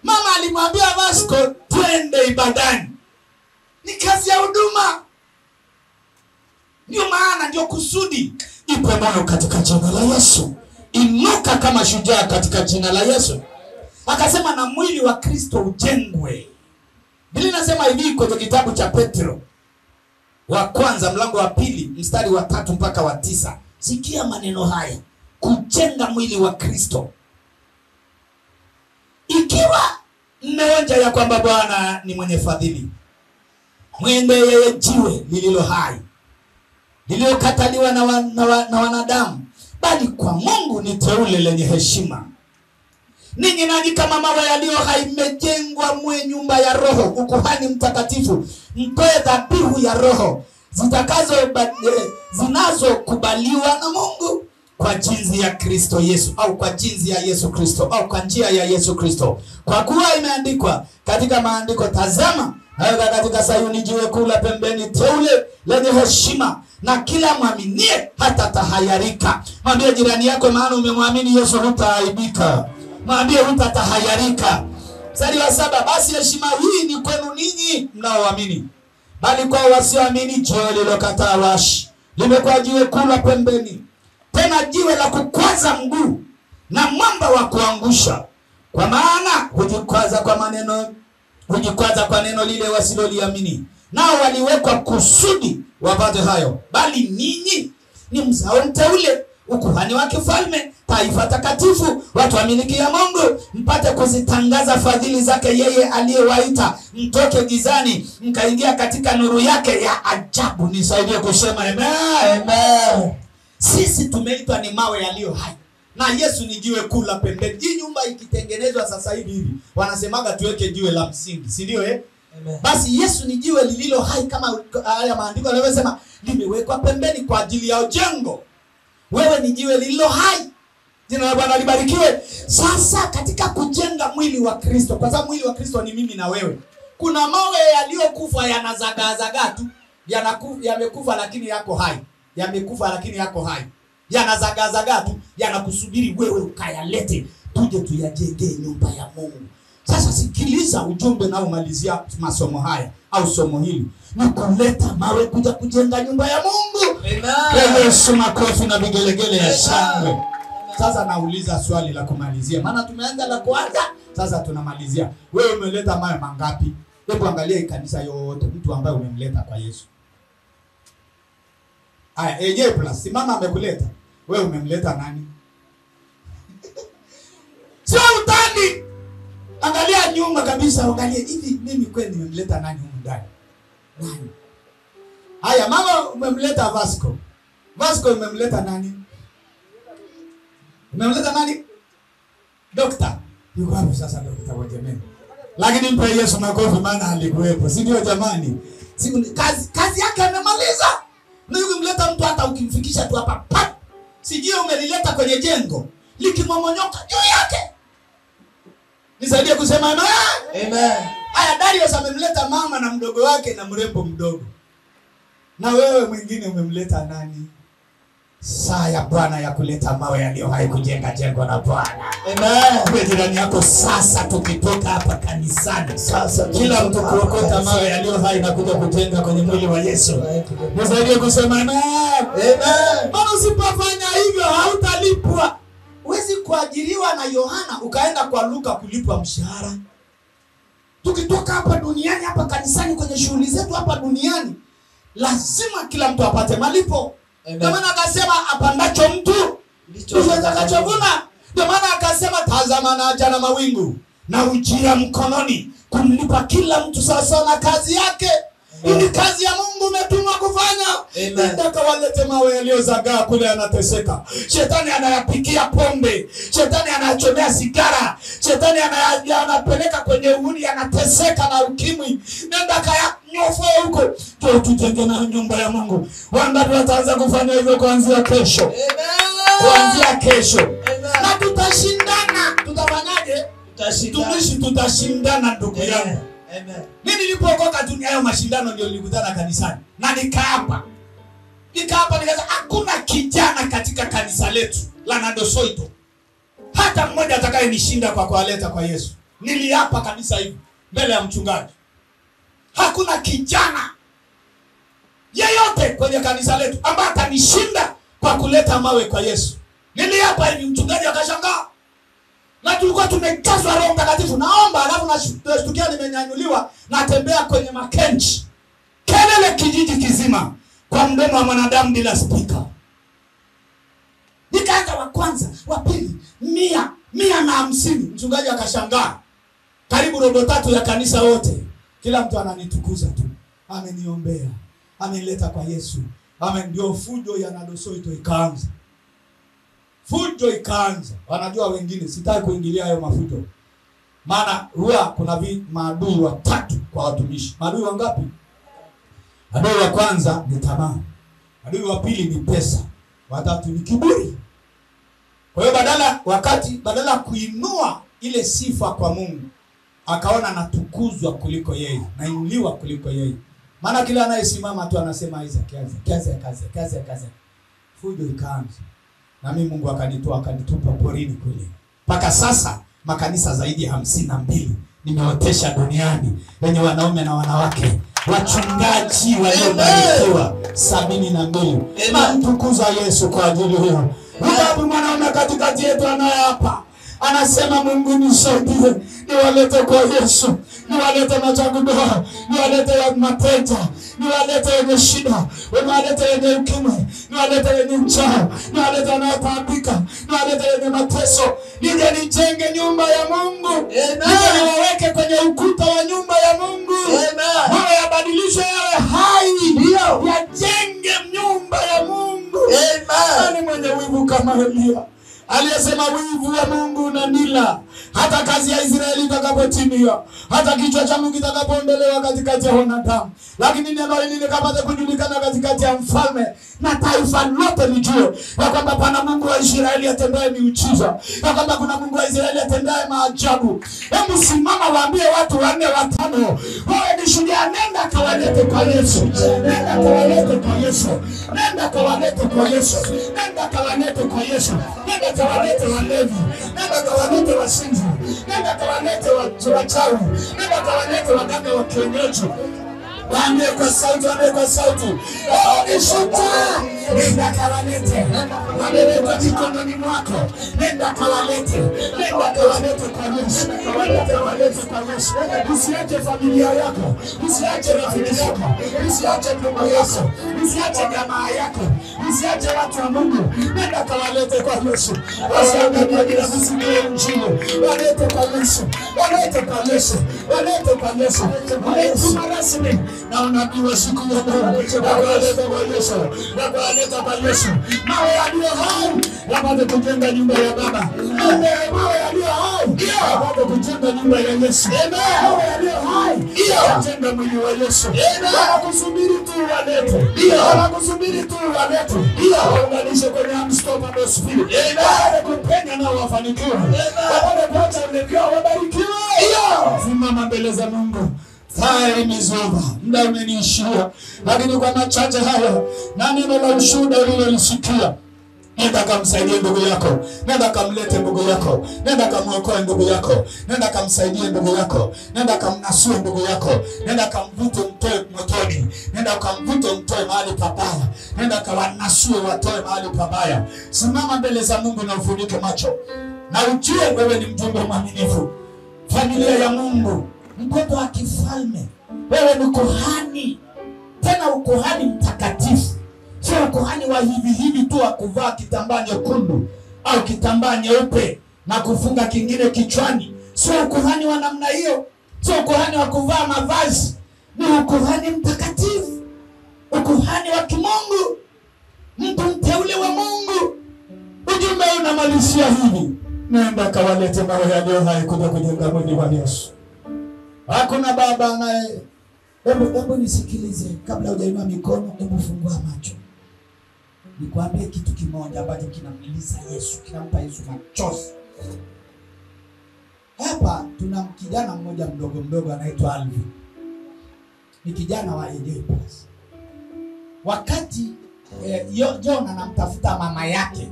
Mama alimwambia Vasco twende ibadani. Ni kazi ya huduma. Ndio maana ndio kusudi. Ipe moyo katika jina la Yesu. Inuka kama shujaa katika jina la Yesu. Akasema na mwili wa Kristo ujengwe. Biblia inasema hivi kwenye kitabu cha Petro wa kwanza mlango wa 2 mstari wa 3 mpaka wa 9. Sikia maneno haya. Kujenga mwili wa Kristo. Ikiwa mmeonja ya kwamba Bwana ni mwenye fadhili, mwende yeye jiwe lililo hai, lililokataliwa na wanadamu, bali kwa Mungu ni teule lenye heshima. Ninyi nanyi kama mawe yaliyo hai mmejengwa mwe nyumba ya roho, ukuhani mtakatifu, mtoe dhabihu ya roho zinazokubaliwa na Mungu kwa jinsi ya Kristo Yesu, au kwa jinsi ya Yesu Kristo, au kwa njia ya Yesu Kristo. Kwa kuwa imeandikwa katika maandiko, tazama naweka katika Sayuni jiwe kuu la pembeni, teule lenye heshima, na kila mwaminie hata tahayarika. Mwambie jirani yako, maana umemwamini Yesu hutaaibika. Mwambie hutatahayarika. Mstari wa 7, basi heshima hii ni kwenu ninyi mnaoamini, bali kwa wasioamini jiwe lilokataa washi limekuwa jiwe kuu la pembeni, tena jiwe la kukwaza mguu na mwamba wa kuangusha. Kwa maana hujikwaza kwa neno lile wasiloliamini, nao waliwekwa kusudi wapate hayo. Bali ninyi ni mzao mteule, ukuhani wa kifalme, taifa takatifu, watu wa miliki ya Mungu, mpate kuzitangaza fadhili zake yeye aliyewaita mtoke gizani mkaingia katika nuru yake ya ajabu. Nisaidie kusema amen. Amen. Sisi tumeitwa ni mawe yaliyo hai, na Yesu ni jiwe kuu la pembeni. Hii nyumba ikitengenezwa sasa hivi wanasemaga tuweke jiwe la msingi, si ndio Amen. Basi Yesu ni jiwe lililo hai, kama haya maandiko yanasema limewekwa pembeni kwa ajili ya jengo. Wewe ni jiwe lililo hai. Jina la Bwana libarikiwe. Sasa katika kujenga mwili wa Kristo, kwa sababu mwili wa Kristo ni mimi na wewe, kuna mawe yaliyokufa yanazagazaga tu, yamekufa lakini yako hai, yamekufa lakini yako hai, yanazagazaga tu, yanakusubiri wewe ukayalete tuje tuyajengee nyumba ya Mungu. Sasa sikiliza ujumbe na umalizia masomo haya au somo hili, ni kuleta mawe kuja kujenga nyumba ya Mungu. Amen. Yesu, makofi na vigelegele ya shangwe. Sasa nauliza swali la kumalizia, maana tumeanza la kwanza, sasa tunamalizia. Wewe umeleta mawe mangapi? Hebu angalia kanisa yote, mtu ambaye umemleta kwa Yesu. Aya, AJ Plus, si mama amekuleta. Wewe umemleta nani? Sio utani. Angalia nyuma kabisa, angalia hivi, mimi kweli nimemleta nani huko ndani? Nani? Haya, mama umemleta Vasco. Vasco umemleta nani? Umemleta nani? Dokta. Yuko hapo sasa dokta wa jamii. Lakini mpe Yesu makofi, maana alikuwepo. Si ndio jamani? Kazi yake amemaliza. Na yuko mleta mtu hata ukimfikisha tu hapa pap. Sijui umelileta kwenye jengo likimomonyoka juu yake. Nisaidie kusema amen. Amen. Haya, Darius amemleta mama na mdogo wake na mrembo mdogo. Na wewe mwingine umemleta nani? Saa ya Bwana ya kuleta mawe yaliyo hai kujenga jengo la Bwana. Amen. Kwa jirani yako, sasa tukitoka hapa kanisani, sasa kila mtu kuokota mawe yaliyo hai na kuja kujenga kwenye mwili wa Yesu. Nisaidie kusema amen. Amen. Maana usipofanya hivyo hautalipwa. Huwezi kuajiriwa na Yohana ukaenda kwa Luka kulipwa mshahara. Tukitoka hapa duniani, hapa kanisani, kwenye shughuli zetu hapa duniani, lazima kila mtu apate malipo. Ndio maana akasema apandacho mtu ndicho atakachovuna. Ndio maana akasema tazama naja na mawingu na ujira mkononi kumlipa kila mtu sawa na kazi yake. Hii kazi ya Mungu umetumwa kufanya. Nataka walete mawe yaliyozagaa kule, anateseka. Shetani anayapikia pombe, shetani anachomea sigara, shetani anapeleka kwenye uhuni, anateseka na ukimwi. Nenda kaya nyofoe huko. Tujenge na nyumba ya Mungu. Wangapi wataanza kufanya hivyo kuanzia kesho? Amen. Kuanzia kesho. Amen. Na tutashindana. Tutafanyaje? Tutashindana ndugu yangu. Amen. Mimi nilipookoka dunia hayo mashindano ndio nilikutana kanisani. Na nikaapa nikasema hakuna kijana katika kanisa letu la Nadosoito hata mmoja atakayenishinda kwa kualeta kwa Yesu. Niliapa kanisa hivi mbele ya mchungaji. Hakuna kijana yeyote kwenye kanisa letu ambaye atanishinda kwa kuleta mawe kwa Yesu. Niliapa hivi, mchungaji akashangaa. Na tulikuwa tumejazwa Roho Mtakatifu. Naomba alafu nashtukia nimenyanyuliwa, natembea kwenye makenchi. Kelele kijiji kizima kwa mdomo wa mwanadamu bila speaker. Nikaanza wa kwanza, wa pili, 150. Mchungaji akashangaa. Karibu robo tatu ya kanisa wote, kila mtu ananitukuza tu. Ameniombea, amenileta kwa Yesu. Ndio fujo ya Nadosoito ikaanza. Fujo ikaanza. Wanajua wengine, sitaki kuingilia hayo mafujo. Maana huwa kuna maadui watatu kwa watumishi. Maadui wangapi? Adui wa kwanza ni tamaa. Adui wa pili ni pesa. Watatu ni kiburi. Kwa hiyo badala kuinua ile sifa kwa Mungu, akaona anatukuzwa kuliko yeye, nainuliwa kuliko yeye. Maana kila anayesimama tu anasema kazi. Fujo ikaanza. Na mimi Mungu akanitupa porini kule. Mpaka sasa makanisa zaidi ya 52 nimeotesha duniani, wenye wanaume na wanawake, wachungaji waliobarikiwa 72. Na mtukuza Yesu kwa ajili hiyo. Sababu mwanaume katikati yetu anayeapa Anasema Mungu nisaidie, niwalete kwa Yesu, niwalete machagudoa, niwalete mateja, niwalete wenye shida, niwalete wenye ukimwi, niwalete wenye njaa, niwalete wanaotaabika, niwalete wenye mateso. Nije nijenge nyumba ya Mungu. Nije niwaweke kwenye ukuta wa nyumba ya Mungu. Mawe yabadilishwe yawe hai. Yajenge nyumba ya Mungu. Nani mwenye wivu kama Elia? Aliyesema wivu wa Mungu unanila hata kazi ya Israeli itakapotimia, hata kichwa cha Mungu kitakapoondolewa katikati ya wanadamu. Lakini neno hili likapata kujulikana katikati ya mfalme na taifa lote lijue ya kwamba pana Mungu wa Israeli atendaye miujiza, ya kwamba kuna Mungu wa Israeli atendaye maajabu. Hebu simama waambie watu 4 5, wewe ni shujaa, nenda kawalete kwa Yesu. Nenda kawalete kwa Yesu. Nenda kawalete kwa Yesu. Nenda kawalete kwa Yesu. Nenda kawalete walevi. Nenda kawalete wasinzi. Nenda kawalete wachawi. Nenda kawalete waganga wa kienyeji. Waambie kwa sauti, waambie kwa sauti. Ni shujaa. Nenda kawalete. Wabebe mikononi mwako. Nenda kawalete. Nenda kawalete kwa Yesu. Kawalete kwa Yesu. Usiache familia yako. Usiache rafiki yako. Usiache ndugu yako. Usiache jamaa yako. Usiache watu wa Mungu. Nenda kawalete kwa Yesu. Wasiangalie bila kusikia Injili. Walete kwa Yesu. Walete kwa Yesu. Walete kwa Yesu. Wametuma rasmi na unabii wa siku ya leo. Walete kwa Yesu. Walete kwa Yesu. Mawe yaliyo hai yapate kujenga nyumba ya Baba. Mawe yaliyo hai yapate kujenga nyumba ya Yesu. Mawe yaliyo hai yajenga mwili wa Yesu. Wanakusubiri tu walete. Wanakusubiri tu walete. Waunganishe kwenye unstoppable spirit. Wapate kupenya na wafanikiwe. Wapate kuacha ulevi wao wabarikiwe. Simama mbele za Mungu. Time is over. Muda umeniishia. Lakini kwa machache haya na neno la ushuhuda ulilolisikia, nenda kamsaidie ndugu yako. Nenda kamlete ndugu yako. Nenda kamuokoe ndugu yako. Nenda kamsaidie ndugu yako. Nenda kamnasue ndugu yako. Nenda kamvute mtoe motoni. Nenda kamvute mtoe mahali pabaya. Nenda kawanasue watoe mahali pabaya. Simama mbele za Mungu na ufunike macho. Na ujue wewe ni mjumbe mwaminifu. Familia ya Mungu, mtoto wa kifalme. Wewe ni kuhani. Tena ukuhani mtakatifu. Sio ukuhani wa hivi tu wa kuvaa kitambaa nyekundu au kitambaa nyeupe na kufunga kingine kichwani. Sio ukuhani wa namna hiyo. Sio ukuhani wa kuvaa mavazi. Ni ukuhani mtakatifu. Ukuhani wa kimungu. Mtu mteule wa Mungu. Ujumbe unamalizia hivi. Nenda kawalete mawe yaliyo hai kuja kujenga mwili wa Yesu. Hakuna baba anaye. Hebu nisikilize kabla hujainua mikono. Hebu fungua macho. Nikwambie kitu kimoja ambacho kinamliza Yesu, kinampa Yesu machozi. Hapa tuna kijana mmoja mdogo anaitwa Alvin. Ni kijana wa AJ Plus. Wakati John anamtafuta mama yake,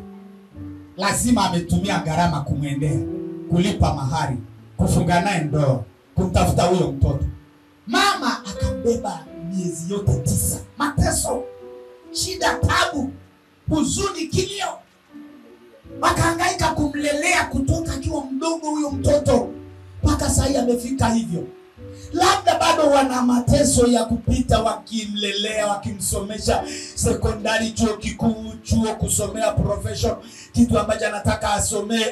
lazima ametumia gharama kumwendea, kulipa mahari, kufunga naye ndoa, kumtafuta huyo mtoto. Mama akambeba miezi yote 9. Mateso, shida, tabu, huzuni, kilio. Wakahangaika kumlelea kutoka akiwa mdogo huyo mtoto mpaka sasa amefika hivyo. Labda bado wana mateso ya kupita, wakimlelea, wakimsomesha sekondari, chuo kikuu, chuo kusomea profession, kitu ambacho anataka asomee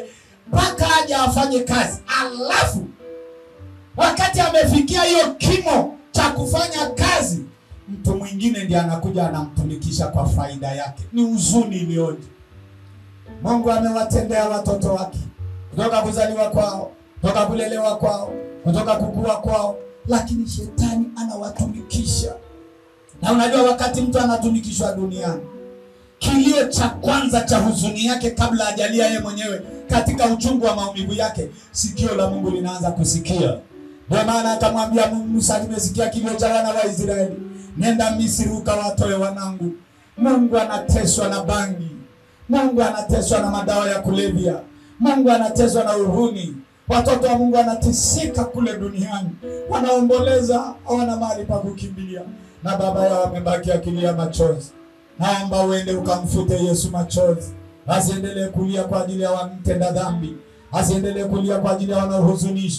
mpaka aje afanye kazi. Alafu wakati amefikia hiyo kimo cha kufanya kazi, mtu mwingine ndiye anakuja anamtumikisha kwa faida yake. Ni huzuni ilioje. Mungu amewatendea watoto wake kutoka kuzaliwa kwao, kutoka kulelewa kwao, kutoka kukua kwao, lakini shetani anawatumikisha. Na unajua wakati mtu anatumikishwa duniani, kilio cha kwanza cha huzuni yake kabla hajalia yeye mwenyewe katika uchungu wa maumivu yake, sikio la Mungu linaanza kusikia. Ndio maana akamwambia Musa, nimesikia kilio cha wana wa Israeli. Nenda Misri ukawatoe wanangu. Mungu anateswa na bangi. Mungu anateswa na madawa ya kulevya. Mungu anateswa na uhuni. Watoto wa Mungu wanateseka kule duniani. Wanaomboleza, hawana mahali pa kukimbilia. Na baba yao amebaki akilia machozi. Naomba uende ukamfute Yesu machozi. Asiendelee kulia kwa ajili ya wamtenda dhambi. asiendelee kulia kwa ajili ya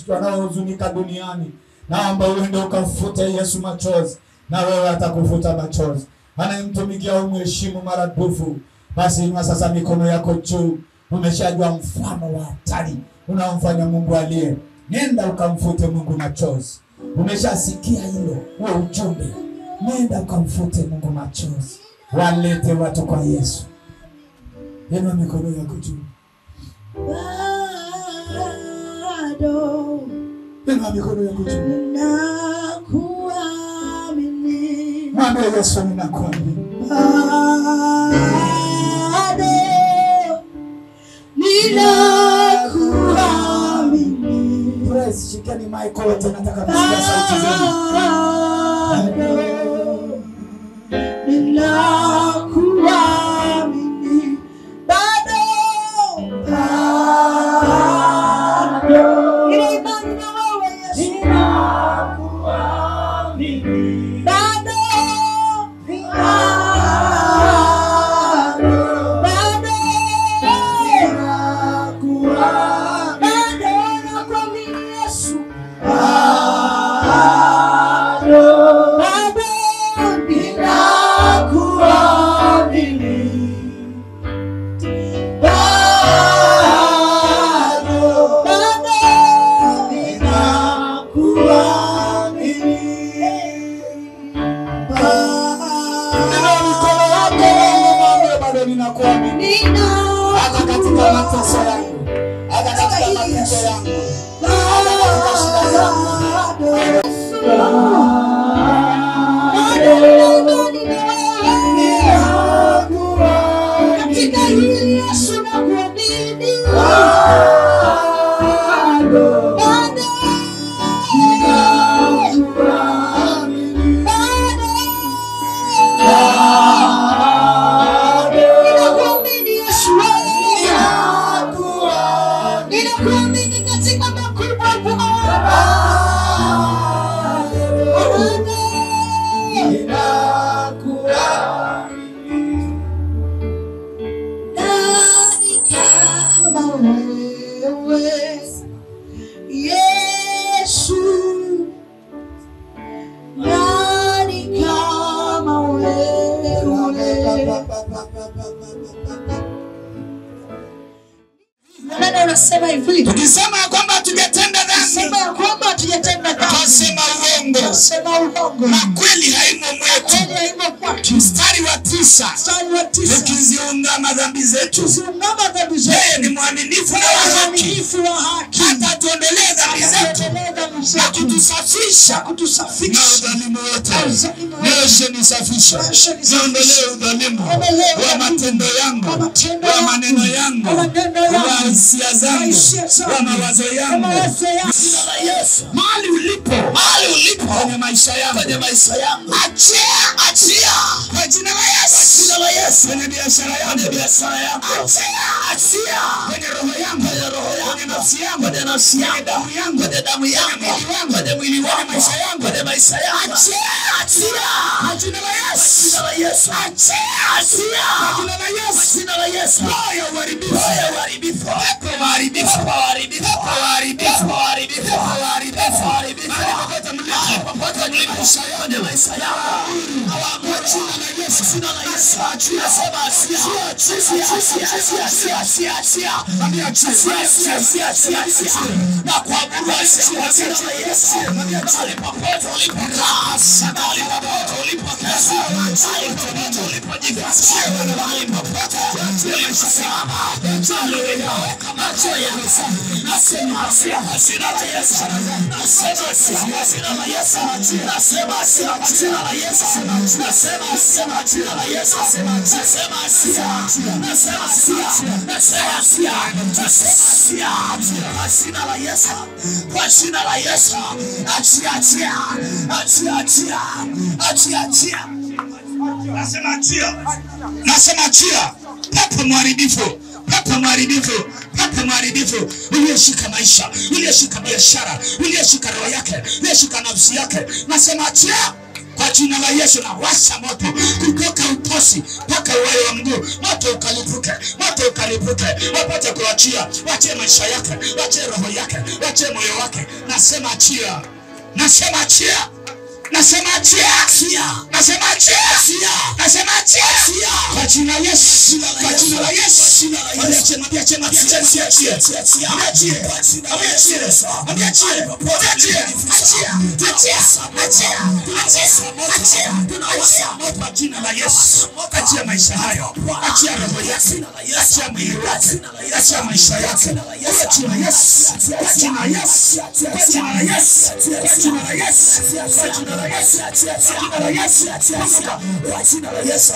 wanaohuzunika duniani. Naomba uende ukafute Yesu machozi, na wewe atakufuta machozi. Anayemtumikia umheshimu maradufu. Basi inua sasa mikono yako juu. Umeshajua mfano wa hatari unaomfanya Mungu aliye. Nenda ukamfute Mungu machozi. Umeshasikia hilo, huo ujumbe. Nenda ukamfute Mungu machozi. Walete watu kwa Yesu. Inua mikono yako juu. Inua mikono yako juu. Nakuamini. Mwambie Yesu ninakuamini. Ninakuamini. Praise, shikeni mic wote, nataka kusikia sauti zenu. Ninakuamini. Bado. Ina imani na wewe Yesu. Ninakuamini. Bado. Tukisema kwamba tujatenda dhambi, tunasema uongo, na kweli haimo mwetu. Mstari wa 9, tukiziungama dhambi zetu, yeye ni mwaminifu na wa haki, hata tuondolee dhambi zetu na kutusafisha na udhalimu wote. Yesu nisafisha, niondolee udhalimu wa matendo yangu, wa maneno yangu, wa hisia zangu, wa mawazo yangu. Jina la Yesu. Mahali ulipo kwenye maisha yangu, achia kwa jina la Yesu. Kwenye biashara yangu, achia kwenye roho yangu, kwenye nafsi yangu, kwenye damu yangu, kwenye mwili wangu, kwenye maisha yangu, achia kwa jina la Yesu. Achia kwa jina la Yesu. Roho ya uharibifu, Nasema achia. Pepo mharibifu, uliyeshika maisha, uliyeshika biashara, uliyeshika roho yake, uliyeshika nafsi yake, nasema achia kwa Kwa jina la Yesu na washa moto kutoka utosi mpaka uwayo wa mguu. Moto ukalipuke, moto ukalipuke. Wapate kuachia, wache maisha yake, wache roho yake, wache moyo wake. Nasema achia. Nasema achia. Nasema achia. Nasema achia. Nasema achia. Kwa jina la Yesu. Kwa jina la Yesu. Achia. Kwa jina la Yesu. Achia maisha hayo. Achia roho yake. Achia mwili wake. Achia maisha yake. Kwa jina la Yesu. Kwa jina la Yesu. Kwa jina la Yesu. Kwa jina la Yesu. Kwa jina la Yesu.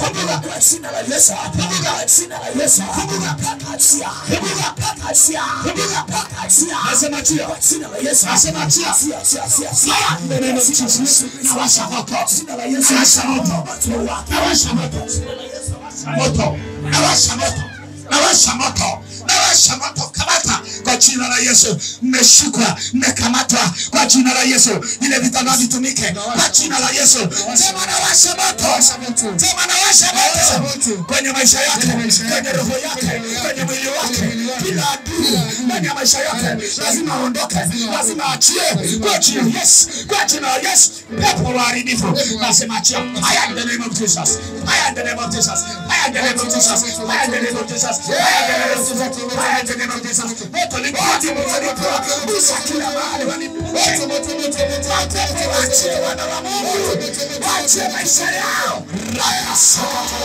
Nawasha moto kamata kwa jina la Yesu. Mmeshikwa, mmekamatwa kwa jina la Yesu. Ile vitana vitumike kwa jina la Yesu. Sema nawasha moto. Sema nawasha moto kwenye maisha yake, kwenye roho yake, kwenye mwili wake. Kila adui ndani ya maisha yake lazima aondoke, lazima achie kwa jina la Yesu. Kwa jina la Yesu. Pepo waharibifu nasema achia. I am the name of Jesus. I am the name of Jesus. I am the name of Jesus. I am the name of Jesus. I am the name of Jesus. Moto libati moto. Busa kila mahali walipote. Moto achie wana wa Mungu. Achie maisha yao. Raya sakata.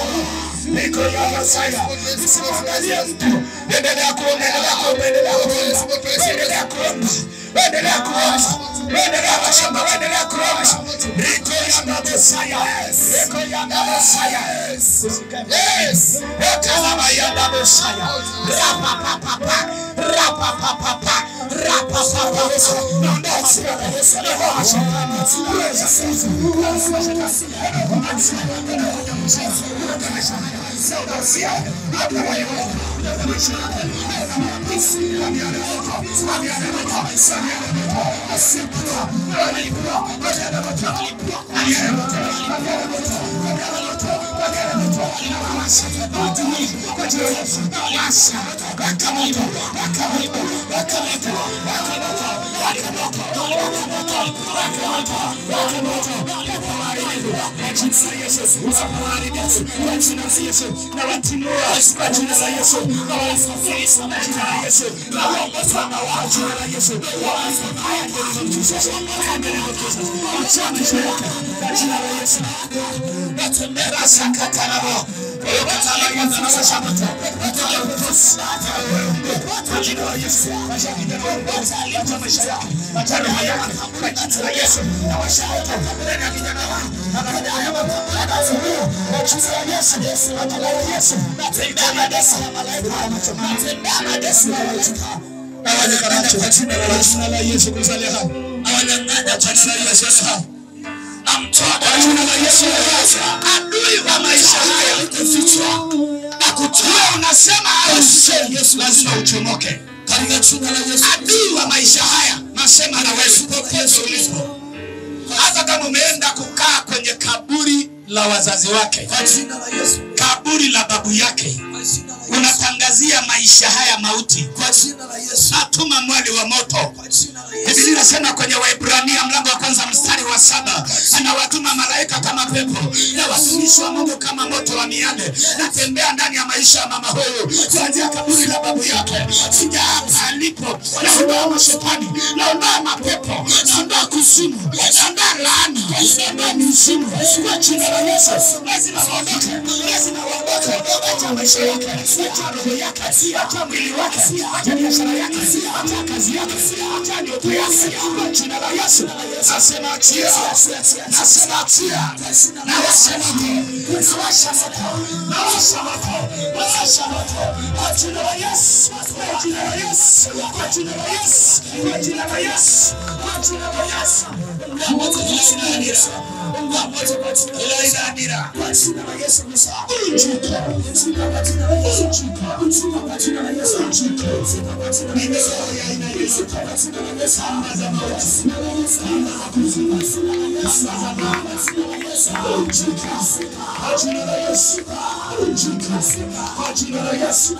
Niko ya Masaya. Usiangalie mtu. Endelea kuomba, endelea kuomba, endelea kuomba. Endelea kuomba. Endelea kuomba. Endelea kuomba, endelea kuomba. Niko ya Masaya. Niko ya Masaya. Yes. Kama ya Masaya. Rapa papa. Rapa papa. Rapa papa. Adui wa maisha haya kufichwa na kutoa, unasema Yesu lazima uchomoke katika jina la Yesu. Adui wa maisha haya nasema na wewe Yesu ulipo, hata kama umeenda kukaa kwenye kaburi la wazazi wake kwa jina la Yesu, kaburi la babu yake, unatangazia maisha haya mauti kwa jina la Yesu. Atuma mwali wa moto kwa jina la Yesu. Biblia inasema kwenye Waebrania mlango wa 1 mstari wa 7, anawatuma malaika kama pepo na watumishi wa Mungu kama moto wa miale. Natembea ndani ya maisha ya mama huyu kuanzia kaburi la babu yake sija hapa alipo. Naondoa mashetani, naondoa mapepo, naondoa kuzimu, naondoa laana, naondoa mizimu kwa jina la Yesu. Lazima waondoke, lazima waondoke. Acha maisha yake, acha roho yake, acha mwili wake, acha biashara yake, acha kazi yake, acha ndoto yake kwa jina la Yesu. Nasema achia, nasema achia, nawasha moto, nawasha moto kwa jina la Yesu, kwa jina la Yesu, kwa jina la Yesu, kwa jina la Yesu, kwa jina la Yesu. ungua moto kwa jina la Yesu. Kila idadira kwa jina la Yesu Kristo. Unjuka kwa jina la Yesu. Unjuka kwa jina la Yesu. Unjuka kwa jina la Yesu. Ina Yesu kwa jina la Yesu. Ambaza moto. Unjuka kwa jina la Yesu. Unjuka kwa jina la Yesu.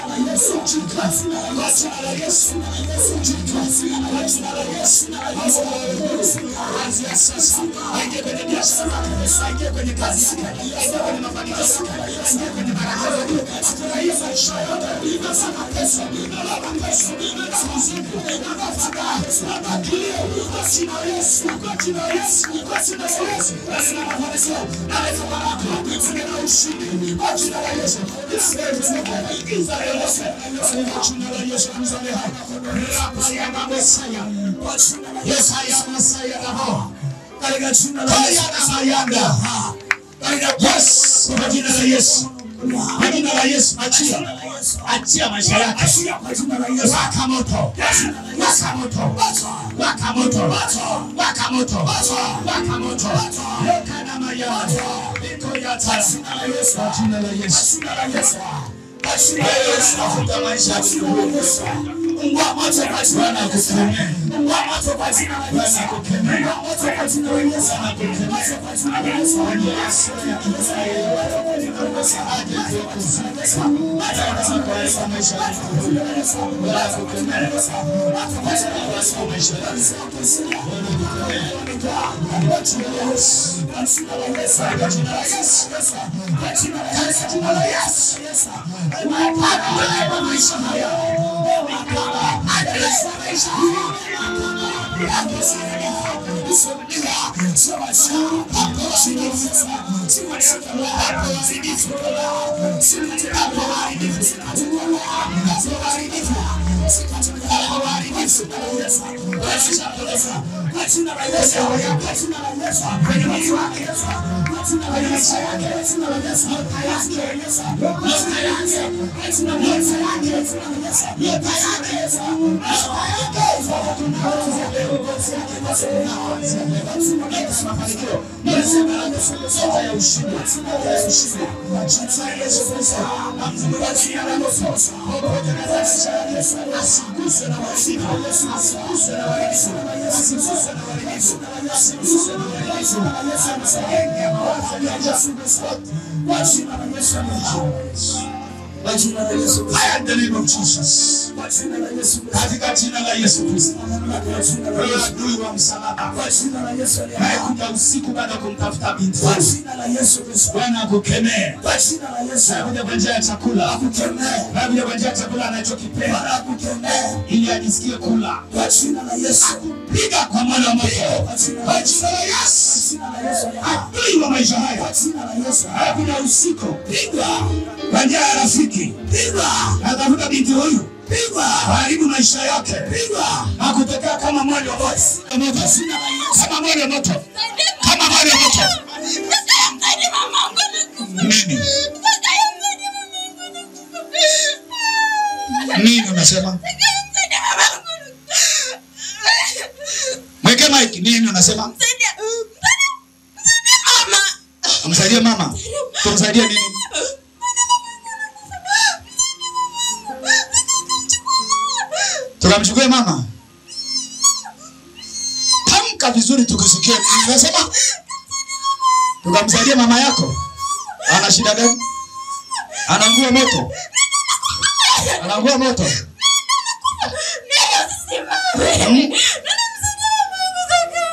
Unjuka kwa jina la Yesu. Unjuka kwa jina la Yesu. Anzia sasa. Aingie kwenye biashara. Aingie kwenye kazi. Aingie kwenye mafanikio. Aingie kwenye baraka. Aingie kwenye shamba. Nasema pesa. Nalala pesa. Nalala mzigo. Nalala fadha. Nalala kilio. Kwa jina la Yesu. Kwa jina la Yesu. Kwa jina la Yesu. Nasema mafanikio. Naleta baraka. Naleta ushindi. Kwa jina la Yesu. Kwa jina la Yesu. Rapa ya Messiah. Yes, I am Messiah. Katika jina la Yesu. Yes, kwa jina la Yesu. Kwa jina la Yesu, achia. Achia maisha yake. Kwa jina la Yesu. Waka moto. Waka moto. Waka moto. Waka moto. Waka moto. Leka na mayama. Liko ya tara. Kwa jina la Yesu. Kwa jina la Yesu. Yesu nafuta maisha yako. Ungua moto kwa jina la Yesu. Ungua moto kwa jina la Yesu. Ungua moto kwa jina la Yesu. Kwa jina la Yesu. I am the name of Jesus. Katika jina la Yesu Kristo. Wewe adui wa msalaba. Haikuja usiku baada ya kumtafuta binti. Bwana akukemee. Haikuja kwa njia ya chakula. Haikuja kwa njia ya chakula anachokipenda. Ili ajisikie kula. Piga kwa moto wa moto. Kwa jina la Yesu. Adui wa maisha haya. Haikuja usiku. Piga. Kwa njia ya rafiki. Piga. Atafuta binti huyu. Piga. Haribu maisha yake. Piga. Hakutokea kama moto wa moto. Kama moto wa moto. Kama moto wa moto. Nini? Nini unasema? Mweke mic. Nini unasema? Msaidie mama. Tumsaidie nini? Tukamchukue mama. Tamka vizuri tukisikie. Unasema? Tukamsaidia mama yako. Ana shida gani? Anaungua moto. Anaungua moto.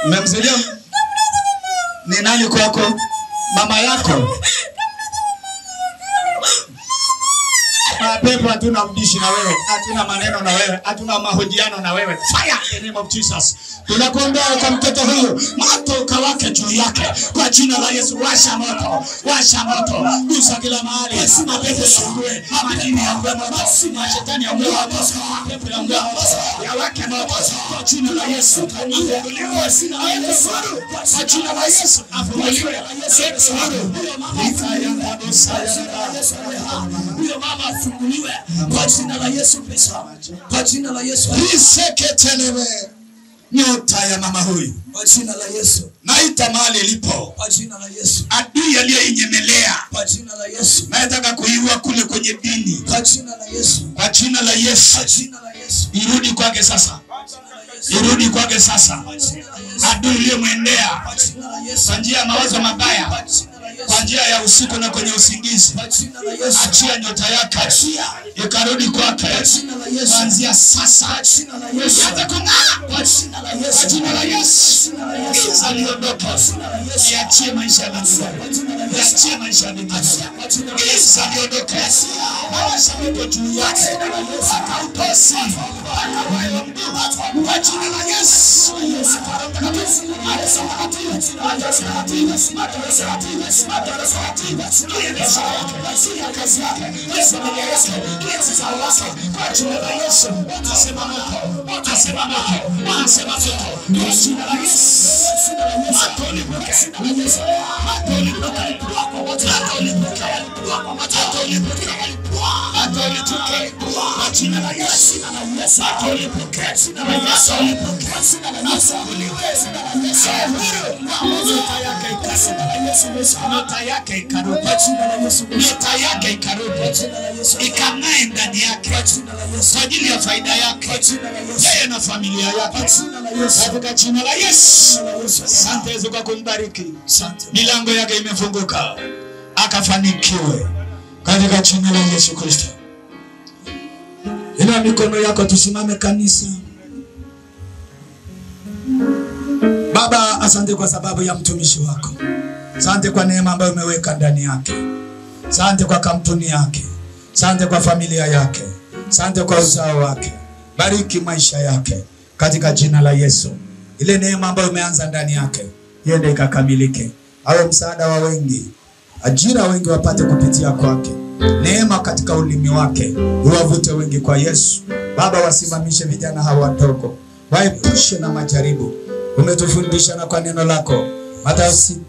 Mmemsaidia? Ni nani kwako? Mama yako. Pepo hatuna mdishi na wewe, hatuna maneno na wewe, hatuna mahojiano na wewe. Fire in the name of Jesus. Tunakuombea kwa mtoto huyu, moto ukawake juu yake kwa jina la Yesu. Washa moto, washa moto, gusa kila mahali. Mapepo yaungue, majini yaungue moto, mashetani yaungue moto, mapepo yaungue moto, yawake moto kwa jina la Yesu. Afunguliwe kwa jina la Yesu, afunguliwe. Huyo mama afunguliwe kwa jina la Yesu Kristo, kwa jina la Yesu. Nyota ya mama huyu Kwa jina la Yesu. Naita mahali ilipo. Kwa jina la Yesu. Adui aliyeinyemelea. Kwa jina la Yesu. Nataka kuiua kule kwenye dini. Kwa jina la Yesu. Kwa jina la Yesu. Kwa jina la Yesu. Irudi kwake sasa. Irudi kwake sasa. Adui uliyemwendea kwa njia ya mawazo mabaya, kwa njia ya usiku na kwenye usingizi, achia nyota yake, ikarudi kwake kuanzia sasa. Ianze kung'aa kwa jina la Yesu. Giza liondoke, iachie maisha ya mtu, iachie maisha ya mtu. Giza liondoke, maisha yako juu yake, akautosi kwa jina la Yesu. Nyota yake ikarudi, ikang'ae ndani yake kwa ajili ya faida yake yeye na familia yake, katika jina la Yesu. Asante Yesu kwa kumbariki. Milango yake imefunguka, akafanikiwe katika jina la Yesu Kristo. Inua mikono yako, tusimame kanisa. Baba, asante kwa sababu ya mtumishi wako. Asante kwa neema ambayo umeweka ndani yake. Asante kwa kampuni yake. Asante kwa familia yake. Asante kwa uzao wake. Bariki maisha yake katika jina la Yesu. Ile neema ambayo umeanza ndani yake iende ikakamilike. Awe msaada wa wengi. Ajira wengi wapate kupitia kwake. Neema katika ulimi wake uwavute wengi kwa Yesu. Baba, wasimamishe vijana hawa wadogo, waepushe na majaribu. Umetufundisha na kwa neno lako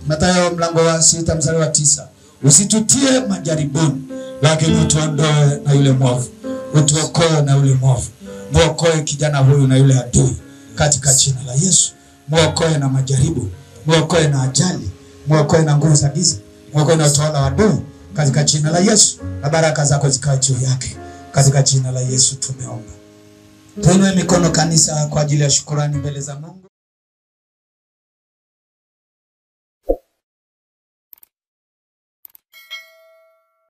Mathayo mlango wa 6 mstari wa 9, usitutie majaribuni, lakini utuondoe na yule mwovu. Utuokoe na yule mwovu. Muokoe kijana huyu na yule adui katika jina la Yesu. Muokoe na majaribu, muokoe na ajali, muokoe na nguvu za giza, muokoe na utawala wa adui katika jina la Yesu. Na baraka zako zikae juu yake katika jina la Yesu tumeomba. Tuinue mikono kanisa kwa ajili ya shukrani mbele za Mungu.